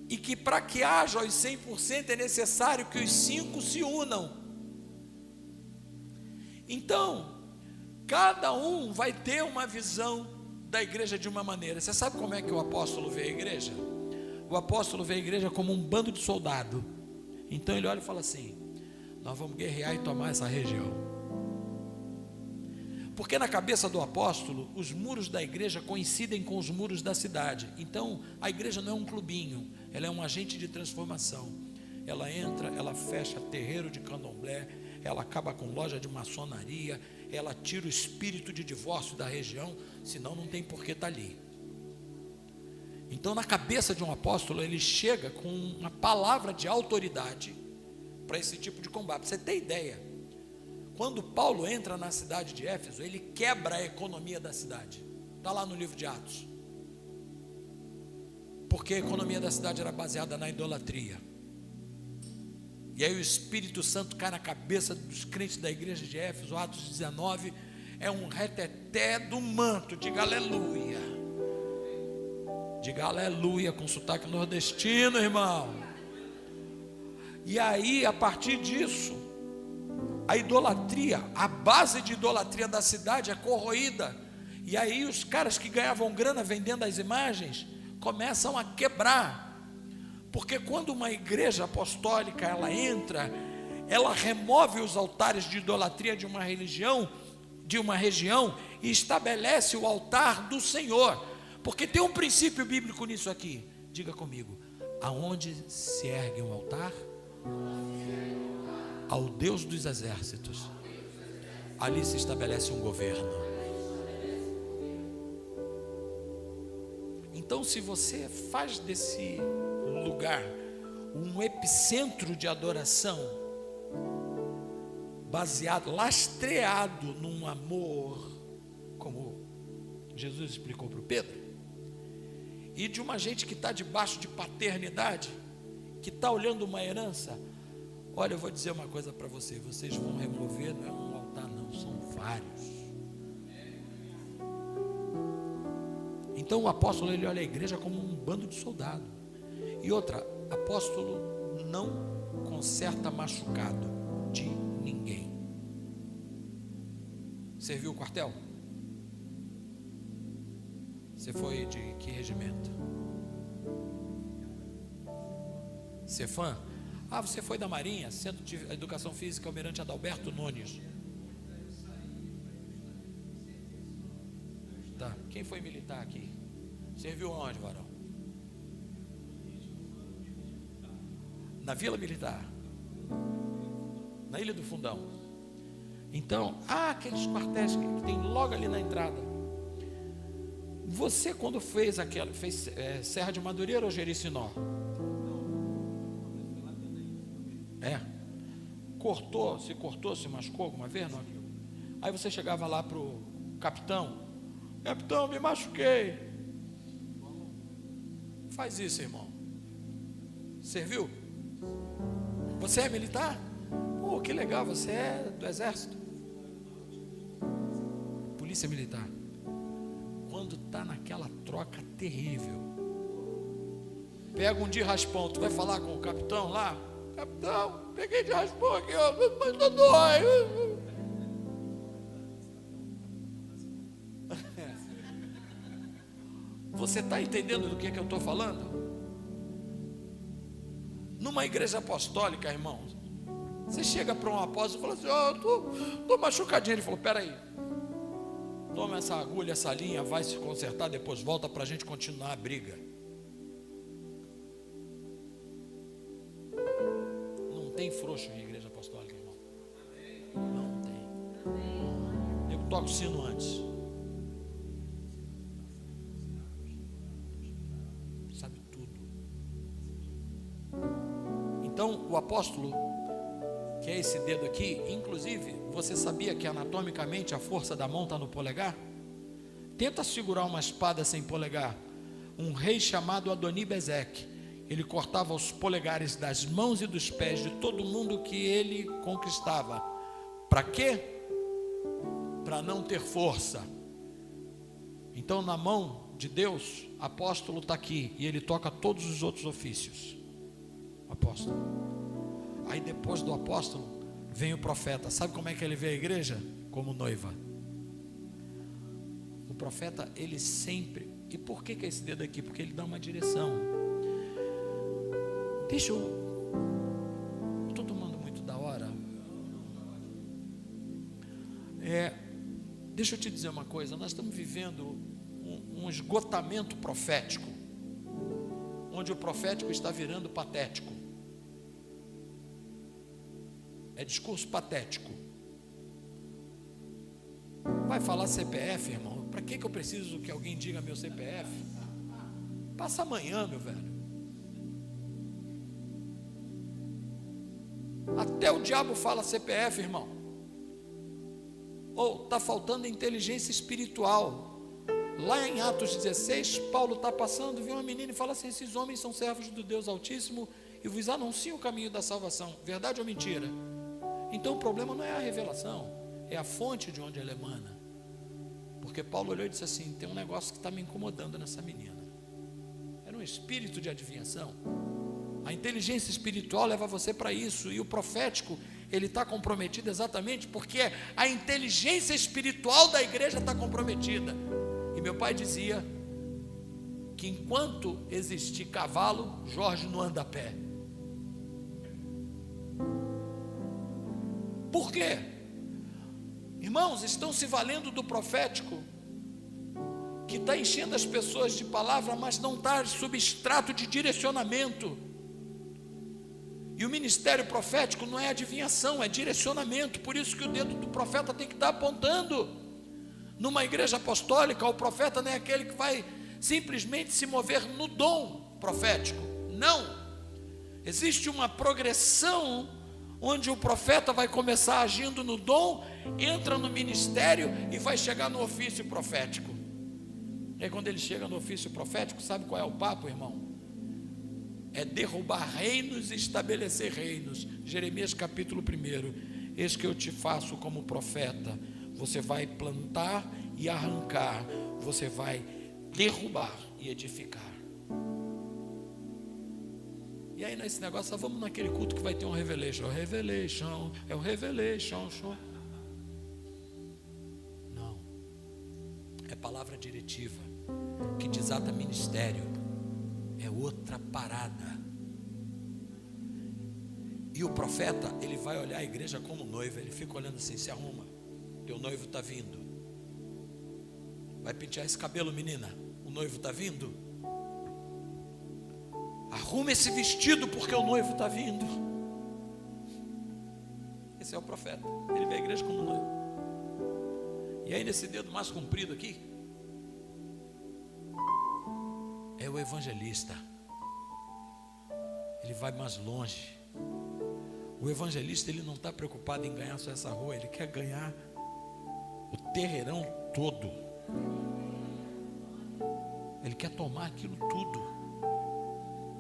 E que para que haja os 100% é necessário que os 5 se unam. Então, cada um vai ter uma visão da igreja de uma maneira. Você sabe como é que o apóstolo vê a igreja? O apóstolo vê a igreja como um bando de soldado. Então ele olha e fala assim: nós vamos guerrear e tomar essa região. Porque na cabeça do apóstolo, os muros da igreja coincidem com os muros da cidade. Então a igreja não é um clubinho, ela é um agente de transformação. Ela entra, ela fecha terreiro de candomblé, ela acaba com loja de maçonaria, ela tira o espírito de divórcio da região, senão não tem por que estar ali. Então, na cabeça de um apóstolo, ele chega com uma palavra de autoridade para esse tipo de combate. Pra você ter ideia, Quando Paulo entra na cidade de Éfeso, ele quebra a economia da cidade. Está lá no livro de Atos. Porque a economia da cidade era baseada na idolatria. E aí o Espírito Santo cai na cabeça dos crentes da igreja de Éfeso. Atos 19 é um reteté do manto. Diga aleluia. Diga aleluia com sotaque nordestino, irmão. E aí, a partir disso, a idolatria, a base de idolatria da cidade é corroída. E aí os caras que ganhavam grana vendendo as imagens começam a quebrar. Porque quando uma igreja apostólica ela entra, ela remove os altares de idolatria de uma religião, de uma região, e estabelece o altar do Senhor. Porque tem um princípio bíblico nisso aqui. Diga comigo: aonde se ergue um altar? Ao Deus dos exércitos. Ali se estabelece um governo. Então, se você faz desse lugar um epicentro de adoração, baseado, lastreado num amor, como Jesus explicou para o Pedro, e de uma gente que está debaixo de paternidade, que está olhando uma herança. Olha, eu vou dizer uma coisa para vocês vão remover, não é um altar não, são vários. Então o apóstolo, ele olha a igreja como um bando de soldado. E outra, apóstolo não conserta machucado de ninguém. Serviu o quartel? Você foi de que regimento? Cefam? Ah, você foi da Marinha, Centro de Educação Física Almirante Adalberto Nunes. Tá, quem foi militar aqui? Serviu onde, varão? Na Vila Militar, na Ilha do Fundão. Então, aqueles quartéis que tem logo ali na entrada. Você, quando fez Serra de Madureira ou Jericinó? Se machucou alguma vez? Não? Aí você chegava lá para o capitão: capitão, me machuquei. Faz isso, irmão. Serviu? Você é militar? Pô, que legal, você é do exército. Polícia militar. Quando está naquela troca terrível, pega um de raspão, tu vai falar com o capitão lá: capitão, peguei de raspão aqui, ó, mas não dói. Você está entendendo do que eu estou falando? Numa igreja apostólica, irmãos, você chega para um apóstolo e fala assim: eu estou machucadinho. Ele falou: peraí, toma essa agulha, essa linha, vai se consertar, depois volta para a gente continuar a briga. Não tem frouxo em igreja apostólica, irmão. Não tem. Eu toco o sino antes. Sabe tudo. Então, o apóstolo, que é esse dedo aqui, inclusive, você sabia que anatomicamente a força da mão está no polegar? Tenta segurar uma espada sem polegar. Um rei chamado Adoni-Bezeque, ele cortava os polegares das mãos e dos pés de todo mundo que ele conquistava. Para quê? Para não ter força. Então, na mão de Deus, apóstolo está aqui, e ele toca todos os outros ofícios. Apóstolo. Aí depois do apóstolo vem o profeta. Sabe como é que ele vê a igreja? Como noiva. O profeta, ele sempre... E por que é esse dedo aqui? Porque ele dá uma direção. Estou tomando muito da hora. Deixa eu te dizer uma coisa. Nós estamos vivendo um esgotamento profético, onde o profético está virando patético. É discurso patético. Vai falar CPF, irmão? Para que eu preciso que alguém diga meu CPF? Passa amanhã, meu velho. Até o diabo fala CPF, irmão. Ou está faltando inteligência espiritual. Lá em Atos 16, Paulo está passando, viu uma menina e fala assim: esses homens são servos do Deus Altíssimo e vos anunciam o caminho da salvação. Verdade ou mentira? Então o problema não é a revelação, é a fonte de onde ela emana. Porque Paulo olhou e disse assim: tem um negócio que está me incomodando nessa menina. Era um espírito de adivinhação. A inteligência espiritual leva você para isso. E o profético, ele está comprometido exatamente porque a inteligência espiritual da igreja está comprometida. E meu pai dizia que enquanto existir cavalo, Jorge não anda a pé. Por quê? Irmãos, estão se valendo do profético, que está enchendo as pessoas de palavra, mas não está substrato de direcionamento. E o ministério profético não é adivinhação, é direcionamento. Por isso que o dedo do profeta tem que estar apontando. Numa igreja apostólica, o profeta não é aquele que vai simplesmente se mover no dom profético. Não. Existe uma progressão onde o profeta vai começar agindo no dom, entra no ministério e vai chegar no ofício profético. E aí quando ele chega no ofício profético, sabe qual é o papo, irmão? É derrubar reinos e estabelecer reinos. Jeremias capítulo 1: eis que eu te faço como profeta. Você vai plantar e arrancar, você vai derrubar e edificar. E aí nesse negócio, vamos naquele culto que vai ter um revelation. É o revelation. Não, é palavra diretiva que desata ministério. É outra parada. E o profeta, ele vai olhar a igreja como noiva. Ele fica olhando assim: se arruma, teu noivo está vindo. Vai pentear esse cabelo, menina, o noivo está vindo. Arruma esse vestido porque o noivo está vindo. Esse é o profeta. Ele vê a igreja como noivo. E aí nesse dedo mais comprido aqui é o evangelista. Ele vai mais longe. O evangelista, ele não está preocupado em ganhar só essa rua, ele quer ganhar o terreirão todo. Ele quer tomar aquilo tudo.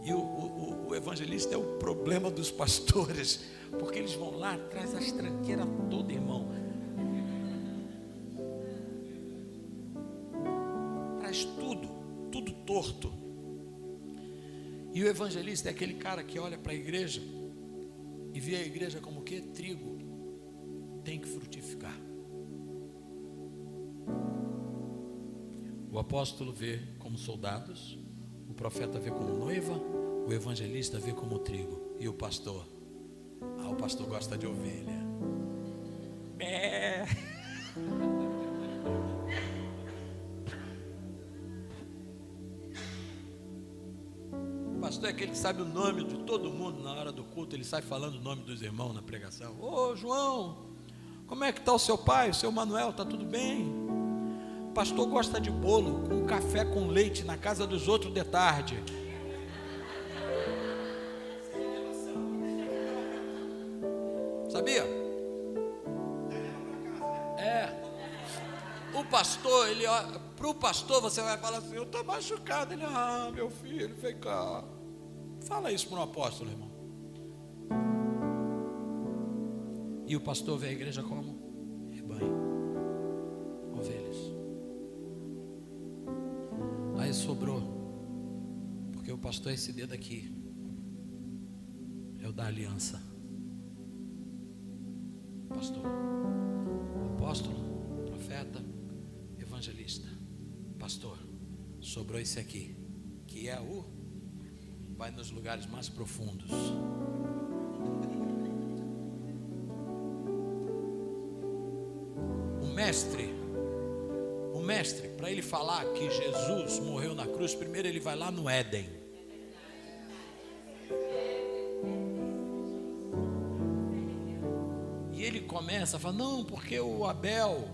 E o evangelista é o problema dos pastores, porque eles vão lá, traz as tranqueiras todas, irmão. Traz tudo torto. E o evangelista é aquele cara que olha para a igreja e vê a igreja como o quê? Trigo. Tem que frutificar. O apóstolo vê como soldados, o profeta vê como noiva, o evangelista vê como trigo. E o pastor? O pastor gosta de ovelha. O pastor é aquele que sabe o nome de todo mundo na hora do culto. Ele sai falando o nome dos irmãos na pregação. Ô João, como é que está o seu pai, o seu Manuel, está tudo bem? O pastor gosta de bolo com café com leite na casa dos outros de tarde. Sabia? O pastor, ele, para o pastor você vai falar assim: eu estou machucado. Ele: meu filho, vem cá. Fala isso para um apóstolo, irmão. E o pastor vê a igreja como rebanho, ovelhas. Aí sobrou, porque o pastor é esse dedo aqui, é o da aliança. Pastor, apóstolo, profeta, evangelista. Pastor, sobrou esse aqui, que é vai nos lugares mais profundos. O mestre, para ele falar que Jesus morreu na cruz, primeiro ele vai lá no Éden. E ele começa a falar: não, porque o Abel.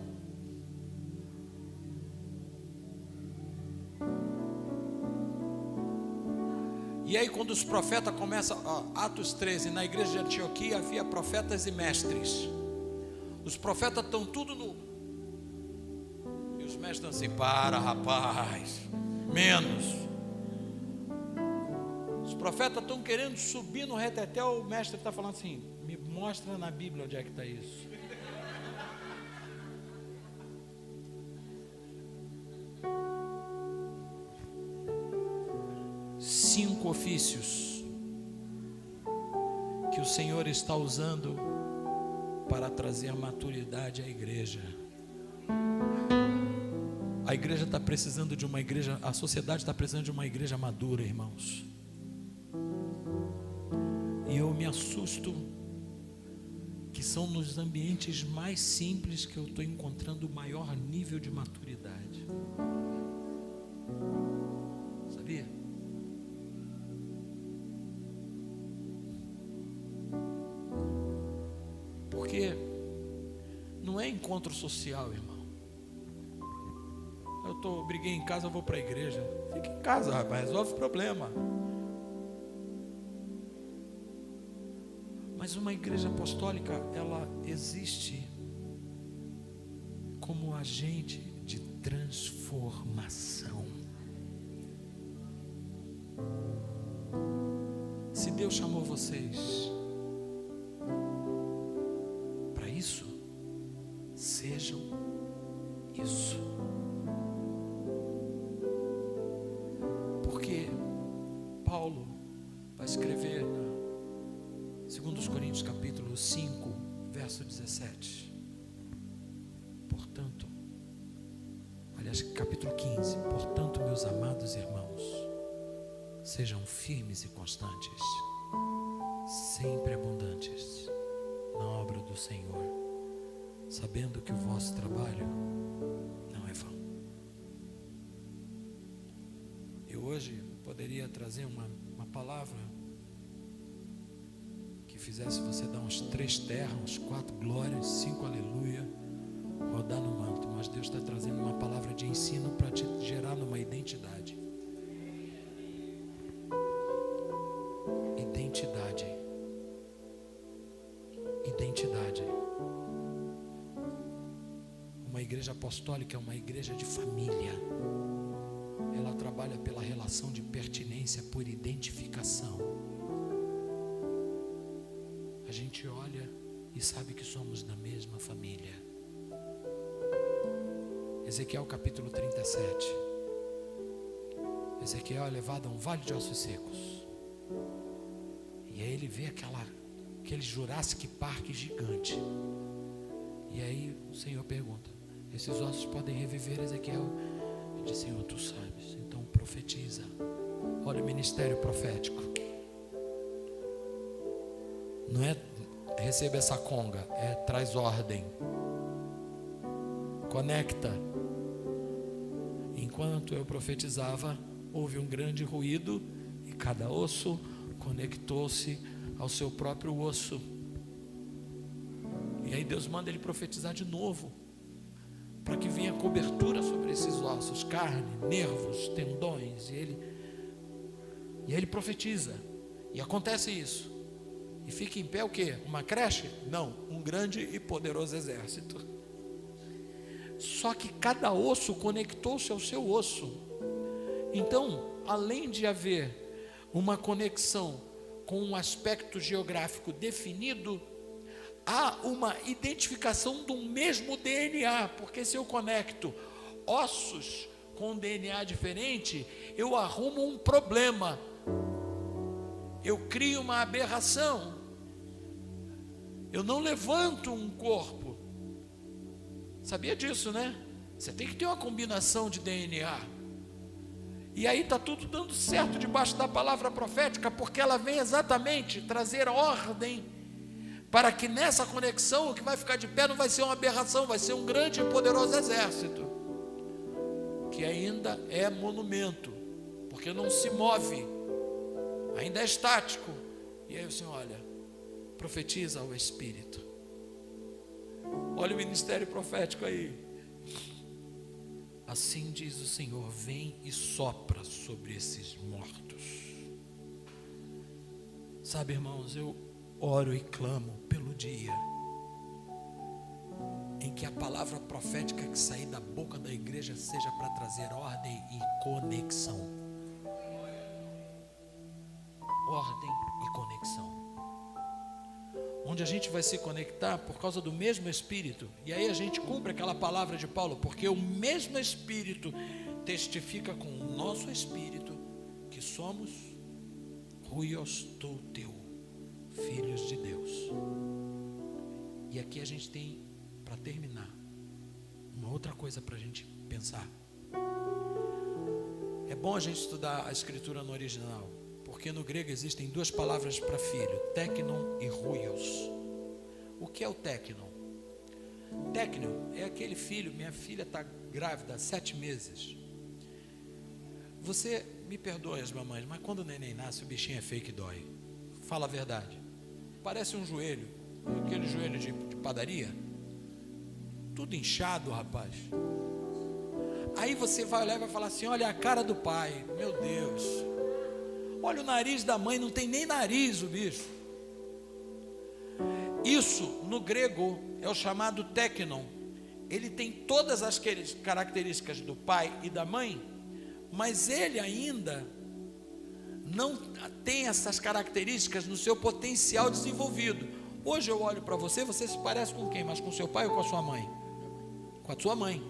E aí quando os profetas começam, Atos 13, na igreja de Antioquia havia profetas e mestres. Os profetas estão tudo mestres estão assim, para rapaz, menos. Os profetas estão querendo subir no retetel, o mestre está falando assim, me mostra na Bíblia onde é que está isso. Cinco ofícios que o Senhor está usando para trazer a maturidade à igreja. A igreja está precisando de uma igreja, a sociedade está precisando de uma igreja madura, irmãos. E eu me assusto que são nos ambientes mais simples que eu estou encontrando o maior nível de maturidade. Sabia? Porque não é encontro social, irmão. Briguei em casa, eu vou para a igreja. Fica em casa, rapaz, resolve o problema. Mas uma igreja apostólica, ela existe como agente de transformação. Se Deus chamou vocês para isso, sejam isso. Porque Paulo vai escrever em 2 Coríntios capítulo 5, verso 17. Portanto, aliás, capítulo 15. Portanto, meus amados irmãos, sejam firmes e constantes, sempre abundantes na obra do Senhor, sabendo que o vosso trabalho não é vão. Eu hoje poderia trazer uma palavra que fizesse você dar uns 3 terras, uns 4 glórias, 5 aleluia, rodar no manto. Mas Deus está trazendo uma palavra de ensino para te gerar numa identidade. Identidade. Uma igreja apostólica é uma igreja de família. Ela trabalha pela relação de pertinência, por identificação. A gente olha e sabe que somos da mesma família. Ezequiel capítulo 37. Ezequiel é levado a um vale de ossos secos. E aí ele vê aquele Jurassic Park gigante. E aí o Senhor pergunta: esses ossos podem reviver, Ezequiel? Ele diz: Senhor, tu sabes. Então profetiza. Olha o ministério profético. Não é receba essa conga, é traz ordem. Conecta. Enquanto eu profetizava, houve um grande ruído e cada osso conectou-se ao seu próprio osso. E aí Deus manda ele profetizar de novo, para que venha cobertura sobre esses ossos, carne, nervos, tendões. E aí ele profetiza. E acontece isso. E fica em pé o quê? Uma creche? Não, um grande e poderoso exército. Só que cada osso conectou-se ao seu osso. Então, além de haver uma conexão com um aspecto geográfico definido, há uma identificação do mesmo DNA, porque se eu conecto ossos com DNA diferente, eu arrumo um problema, eu crio uma aberração, eu não levanto um corpo. Sabia disso, né? Você tem que ter uma combinação de DNA. E aí está tudo dando certo debaixo da palavra profética, porque ela vem exatamente trazer ordem, para que nessa conexão o que vai ficar de pé não vai ser uma aberração, vai ser um grande e poderoso exército, que ainda é monumento, porque não se move, ainda é estático. E aí o Senhor olha, profetiza ao Espírito. Olha o ministério profético aí. Assim diz o Senhor: vem e sopra sobre esses mortos. Sabe, irmãos, eu oro e clamo pelo dia em que a palavra profética que sair da boca da igreja seja para trazer ordem e conexão. Ordem e conexão. Onde a gente vai se conectar por causa do mesmo Espírito. E aí a gente cumpre aquela palavra de Paulo, porque o mesmo Espírito testifica com o nosso Espírito que somos huios do teu, filhos de Deus. E aqui a gente tem, para terminar, uma outra coisa para a gente pensar. É bom a gente estudar a escritura no original, porque no grego existem duas palavras para filho, teknon e huios. O que é o teknon? Teknon é aquele filho, minha filha está grávida há 7 meses. Você, me perdoe as mamães, mas quando o neném nasce, o bichinho é feio que dói. Fala a verdade. Parece um joelho, aquele joelho de padaria. Tudo inchado, rapaz. Aí você vai olhar e vai falar assim, olha a cara do pai, meu Deus. Olha o nariz da mãe, não tem nem nariz o bicho. Isso, no grego, é o chamado teknon. Ele tem todas as características do pai e da mãe, mas ele ainda não tem essas características no seu potencial desenvolvido. Hoje eu olho para você, você se parece com quem? Mas com seu pai ou com a sua mãe? Com a sua mãe.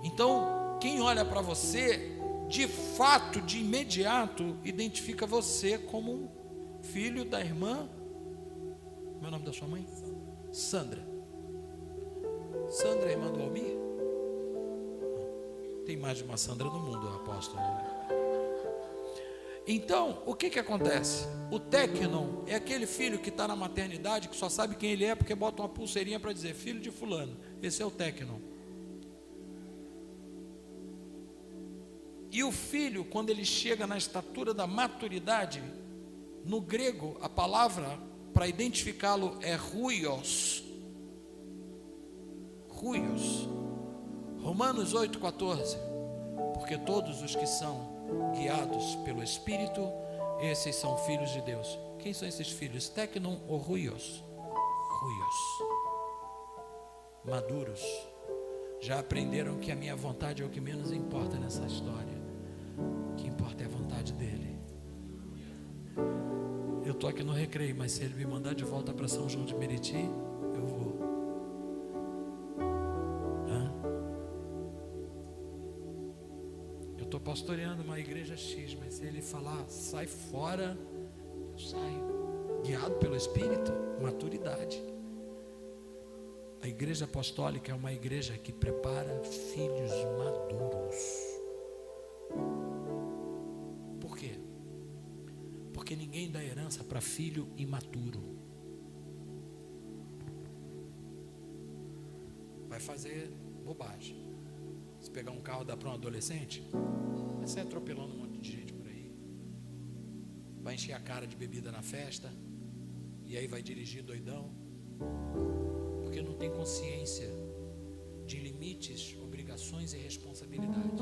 Então, quem olha para você, de fato, de imediato, identifica você como um filho da irmã. Como é o nome da sua mãe? Sandra. Sandra é irmã do Almir? Tem mais de uma Sandra no mundo, apóstolo. Então, o que acontece? O teknon é aquele filho que está na maternidade, que só sabe quem ele é porque bota uma pulseirinha para dizer filho de fulano. Esse é o teknon. E o filho, quando ele chega na estatura da maturidade, no grego, a palavra para identificá-lo é huios. Huios. Romanos 8,14. Porque todos os que são guiados pelo Espírito, esses são filhos de Deus. Quem são esses filhos? Teknon ou huios? Huios. Maduros. Já aprenderam que a minha vontade é o que menos importa nessa história. O que importa é a vontade dele. Eu estou aqui no recreio, mas se ele me mandar de volta para São João de Meriti, eu vou. Eu estou pastoreando uma igreja X, mas se ele falar, sai fora, eu saio. Guiado pelo Espírito, maturidade. A igreja apostólica é uma igreja que prepara filhos maduros. Por quê? Porque ninguém dá herança para filho imaturo. Vai fazer bobagem. Se pegar um carro e dar para um adolescente, vai sair atropelando um monte de gente por aí. Vai encher a cara de bebida na festa. E aí vai dirigir doidão. Porque não tem consciência de limites, obrigações e responsabilidade.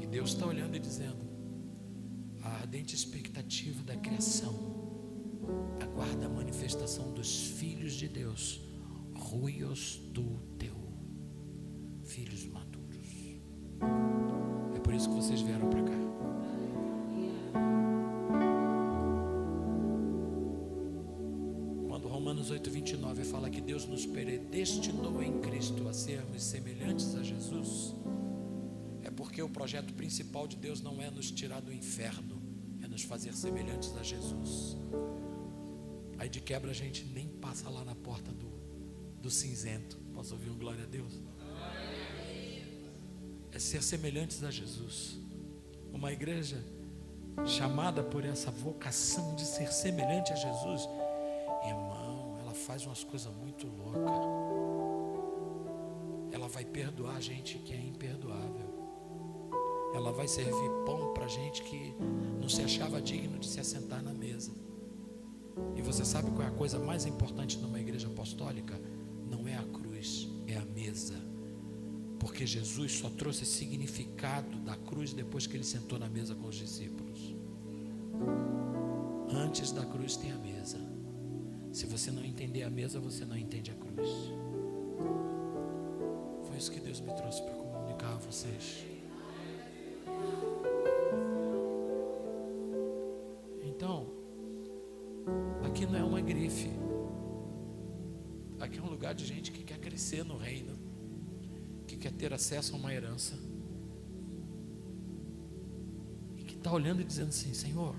E Deus está olhando e dizendo: a ardente expectativa da criação aguarda a manifestação dos filhos de Deus, huios do teu, filhos maduros. É por isso que vocês vieram para cá. Romanos 8,29 fala que Deus nos predestinou em Cristo a sermos semelhantes a Jesus. É porque o projeto principal de Deus não é nos tirar do inferno, é nos fazer semelhantes a Jesus. Aí de quebra a gente nem passa lá na porta do cinzento. Posso ouvir um glória a Deus? É ser semelhantes a Jesus. Uma igreja chamada por essa vocação de ser semelhante a Jesus, irmão, ela faz umas coisas muito loucas. Ela vai perdoar a gente que é imperdoável. Ela vai servir pão para gente que não se achava digno de se assentar na mesa. E você sabe qual é a coisa mais importante numa igreja apostólica? Não é a cruz, é a mesa. Porque Jesus só trouxe significado da cruz depois que ele sentou na mesa com os discípulos. Antes da cruz tem a mesa. Se você não entender a mesa, você não entende a cruz. Foi isso que Deus me trouxe para comunicar a vocês. Então, aqui não é uma grife. Aqui é um lugar de gente que quer crescer no reino, que quer ter acesso a uma herança, e que está olhando e dizendo assim: Senhor,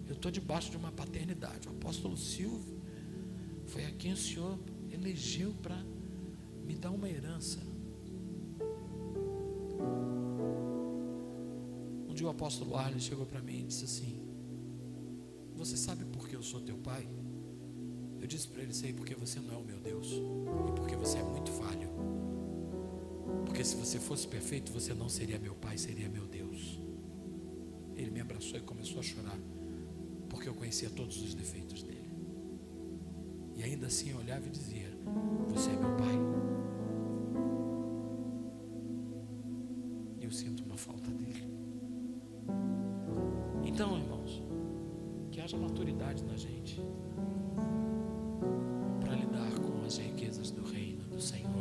eu estou debaixo de uma paternidade. O apóstolo Silvio foi a quem o Senhor elegeu para me dar uma herança. Um dia o apóstolo Arlen chegou para mim e disse assim: você sabe por que eu sou teu pai? Eu disse para ele: sei, porque você não é o meu Deus, e porque você é muito falho. Porque se você fosse perfeito, você não seria meu pai, seria meu Deus. Ele me abraçou e começou a chorar, porque eu conhecia todos os defeitos dele. E ainda assim eu olhava e dizia: você é meu pai. E eu sinto uma falta dele. Então, irmãos, que haja maturidade na gente para lidar com as riquezas do reino do Senhor.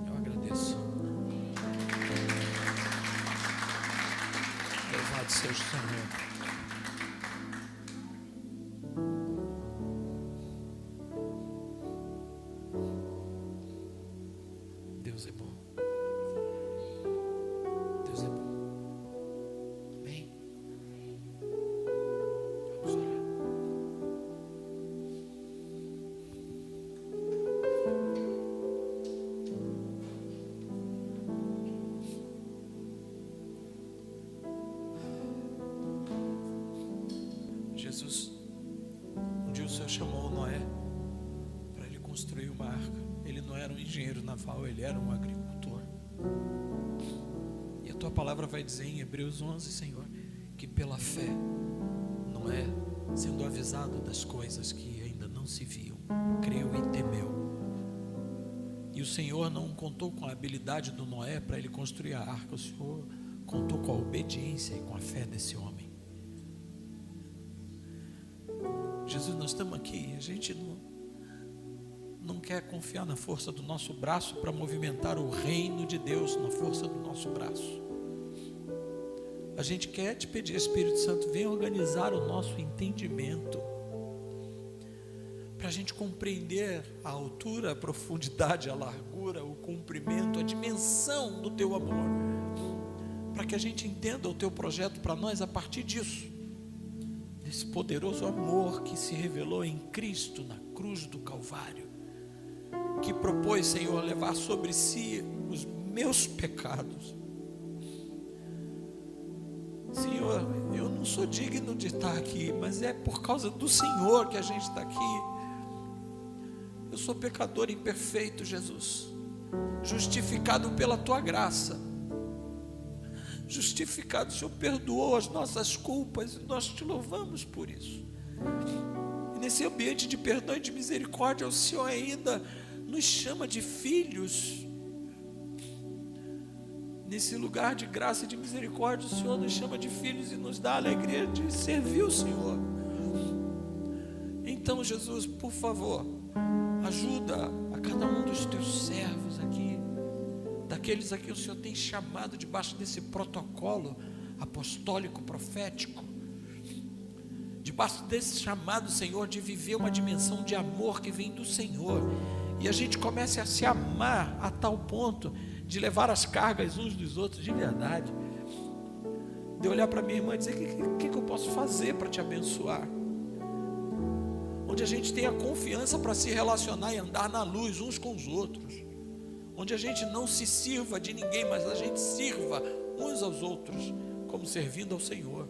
Eu agradeço. Louvado seja o Senhor. Deus é bom. Deus é bom. Amém. Vamos orar. Jesus, um dia o Senhor chamou Noé para ele construir uma arca. Ele não era um engenheiro naval, ele era um agricultor. E a tua palavra vai dizer em Hebreus 11, Senhor, que pela fé Noé, sendo avisado das coisas que ainda não se viam, creu e temeu. E o Senhor não contou com a habilidade do Noé para ele construir a arca. O Senhor contou com a obediência e com a fé desse homem. Jesus, nós estamos aqui, a gente não quer confiar na força do nosso braço para movimentar o reino de Deus na força do nosso braço. A gente quer te pedir, Espírito Santo, vem organizar o nosso entendimento para a gente compreender a altura, a profundidade, a largura, o comprimento, a dimensão do teu amor, para que a gente entenda o teu projeto para nós a partir disso, desse poderoso amor que se revelou em Cristo na cruz do Calvário, que propôs, Senhor, levar sobre si os meus pecados. Senhor, eu não sou digno de estar aqui, mas é por causa do Senhor que a gente está aqui. Eu sou pecador imperfeito, Jesus, justificado pela tua graça, justificado. O Senhor perdoou as nossas culpas e nós te louvamos por isso. E nesse ambiente de perdão e de misericórdia, o Senhor ainda nos chama de filhos. Nesse lugar de graça e de misericórdia, o Senhor nos chama de filhos e nos dá a alegria de servir o Senhor. Então, Jesus, por favor, ajuda a cada um dos teus servos aqui, daqueles a quem o Senhor tem chamado debaixo desse protocolo apostólico, profético, debaixo desse chamado, Senhor, de viver uma dimensão de amor que vem do Senhor, e a gente comece a se amar a tal ponto de levar as cargas uns dos outros de verdade, de olhar para minha irmã e dizer: o que eu posso fazer para te abençoar? Onde a gente tenha confiança para se relacionar e andar na luz uns com os outros, onde a gente não se sirva de ninguém, mas a gente sirva uns aos outros, como servindo ao Senhor,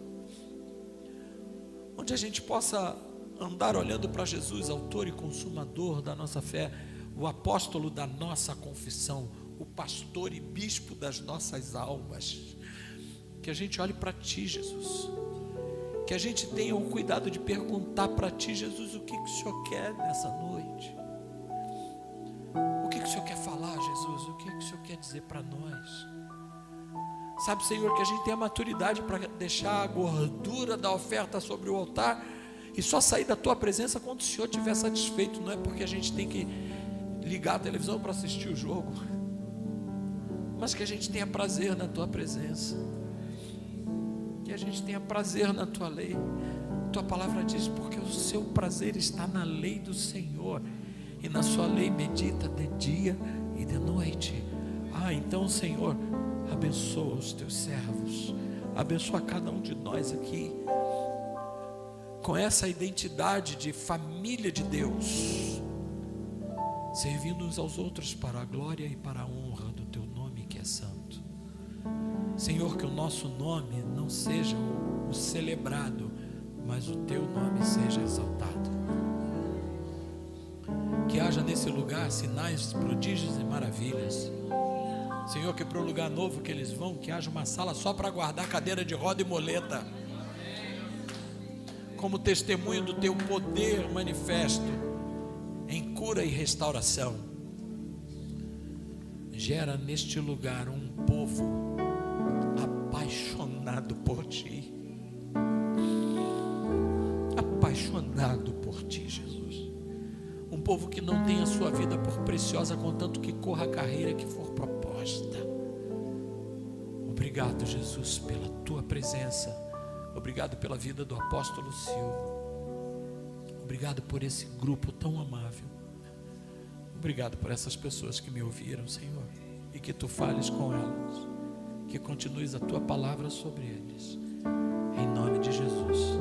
onde a gente possa andar olhando para Jesus, autor e consumador da nossa fé, o apóstolo da nossa confissão, o pastor e bispo das nossas almas. Que a gente olhe para ti, Jesus, que a gente tenha o cuidado de perguntar para ti, Jesus, o que o Senhor quer nessa noite, o que o Senhor quer falar, Jesus, o que o Senhor quer dizer para nós. Sabe, Senhor, que a gente tenha maturidade para deixar a gordura da oferta sobre o altar E só sair da tua presença quando o Senhor estiver satisfeito. Não é porque a gente tem que ligar a televisão para assistir o jogo, mas que a gente tenha prazer na tua presença, que a gente tenha prazer na tua lei. Tua palavra diz: porque o seu prazer está na lei do Senhor, e na sua lei medita de dia e de noite. Então, Senhor, abençoa os teus servos, abençoa cada um de nós aqui, com essa identidade de família de Deus, servindo uns aos outros para a glória e para a honra do teu nome que é santo. Senhor, que o nosso nome não seja o celebrado, mas o teu nome seja exaltado. Que haja nesse lugar sinais, prodígios e maravilhas. Senhor, que para o lugar novo que eles vão, que haja uma sala só para guardar cadeira de roda e moleta, como testemunho do teu poder manifesto em cura e restauração. Gera neste lugar um povo apaixonado por ti, apaixonado por ti, Jesus. Um povo que não tem a sua vida por preciosa, contanto que corra a carreira que for proposta. Obrigado, Jesus, pela tua presença. Obrigado pela vida do apóstolo Silvio. Obrigado por esse grupo tão amável. Obrigado por essas pessoas que me ouviram, Senhor, e que tu fales com elas, que continues a tua palavra sobre eles, em nome de Jesus.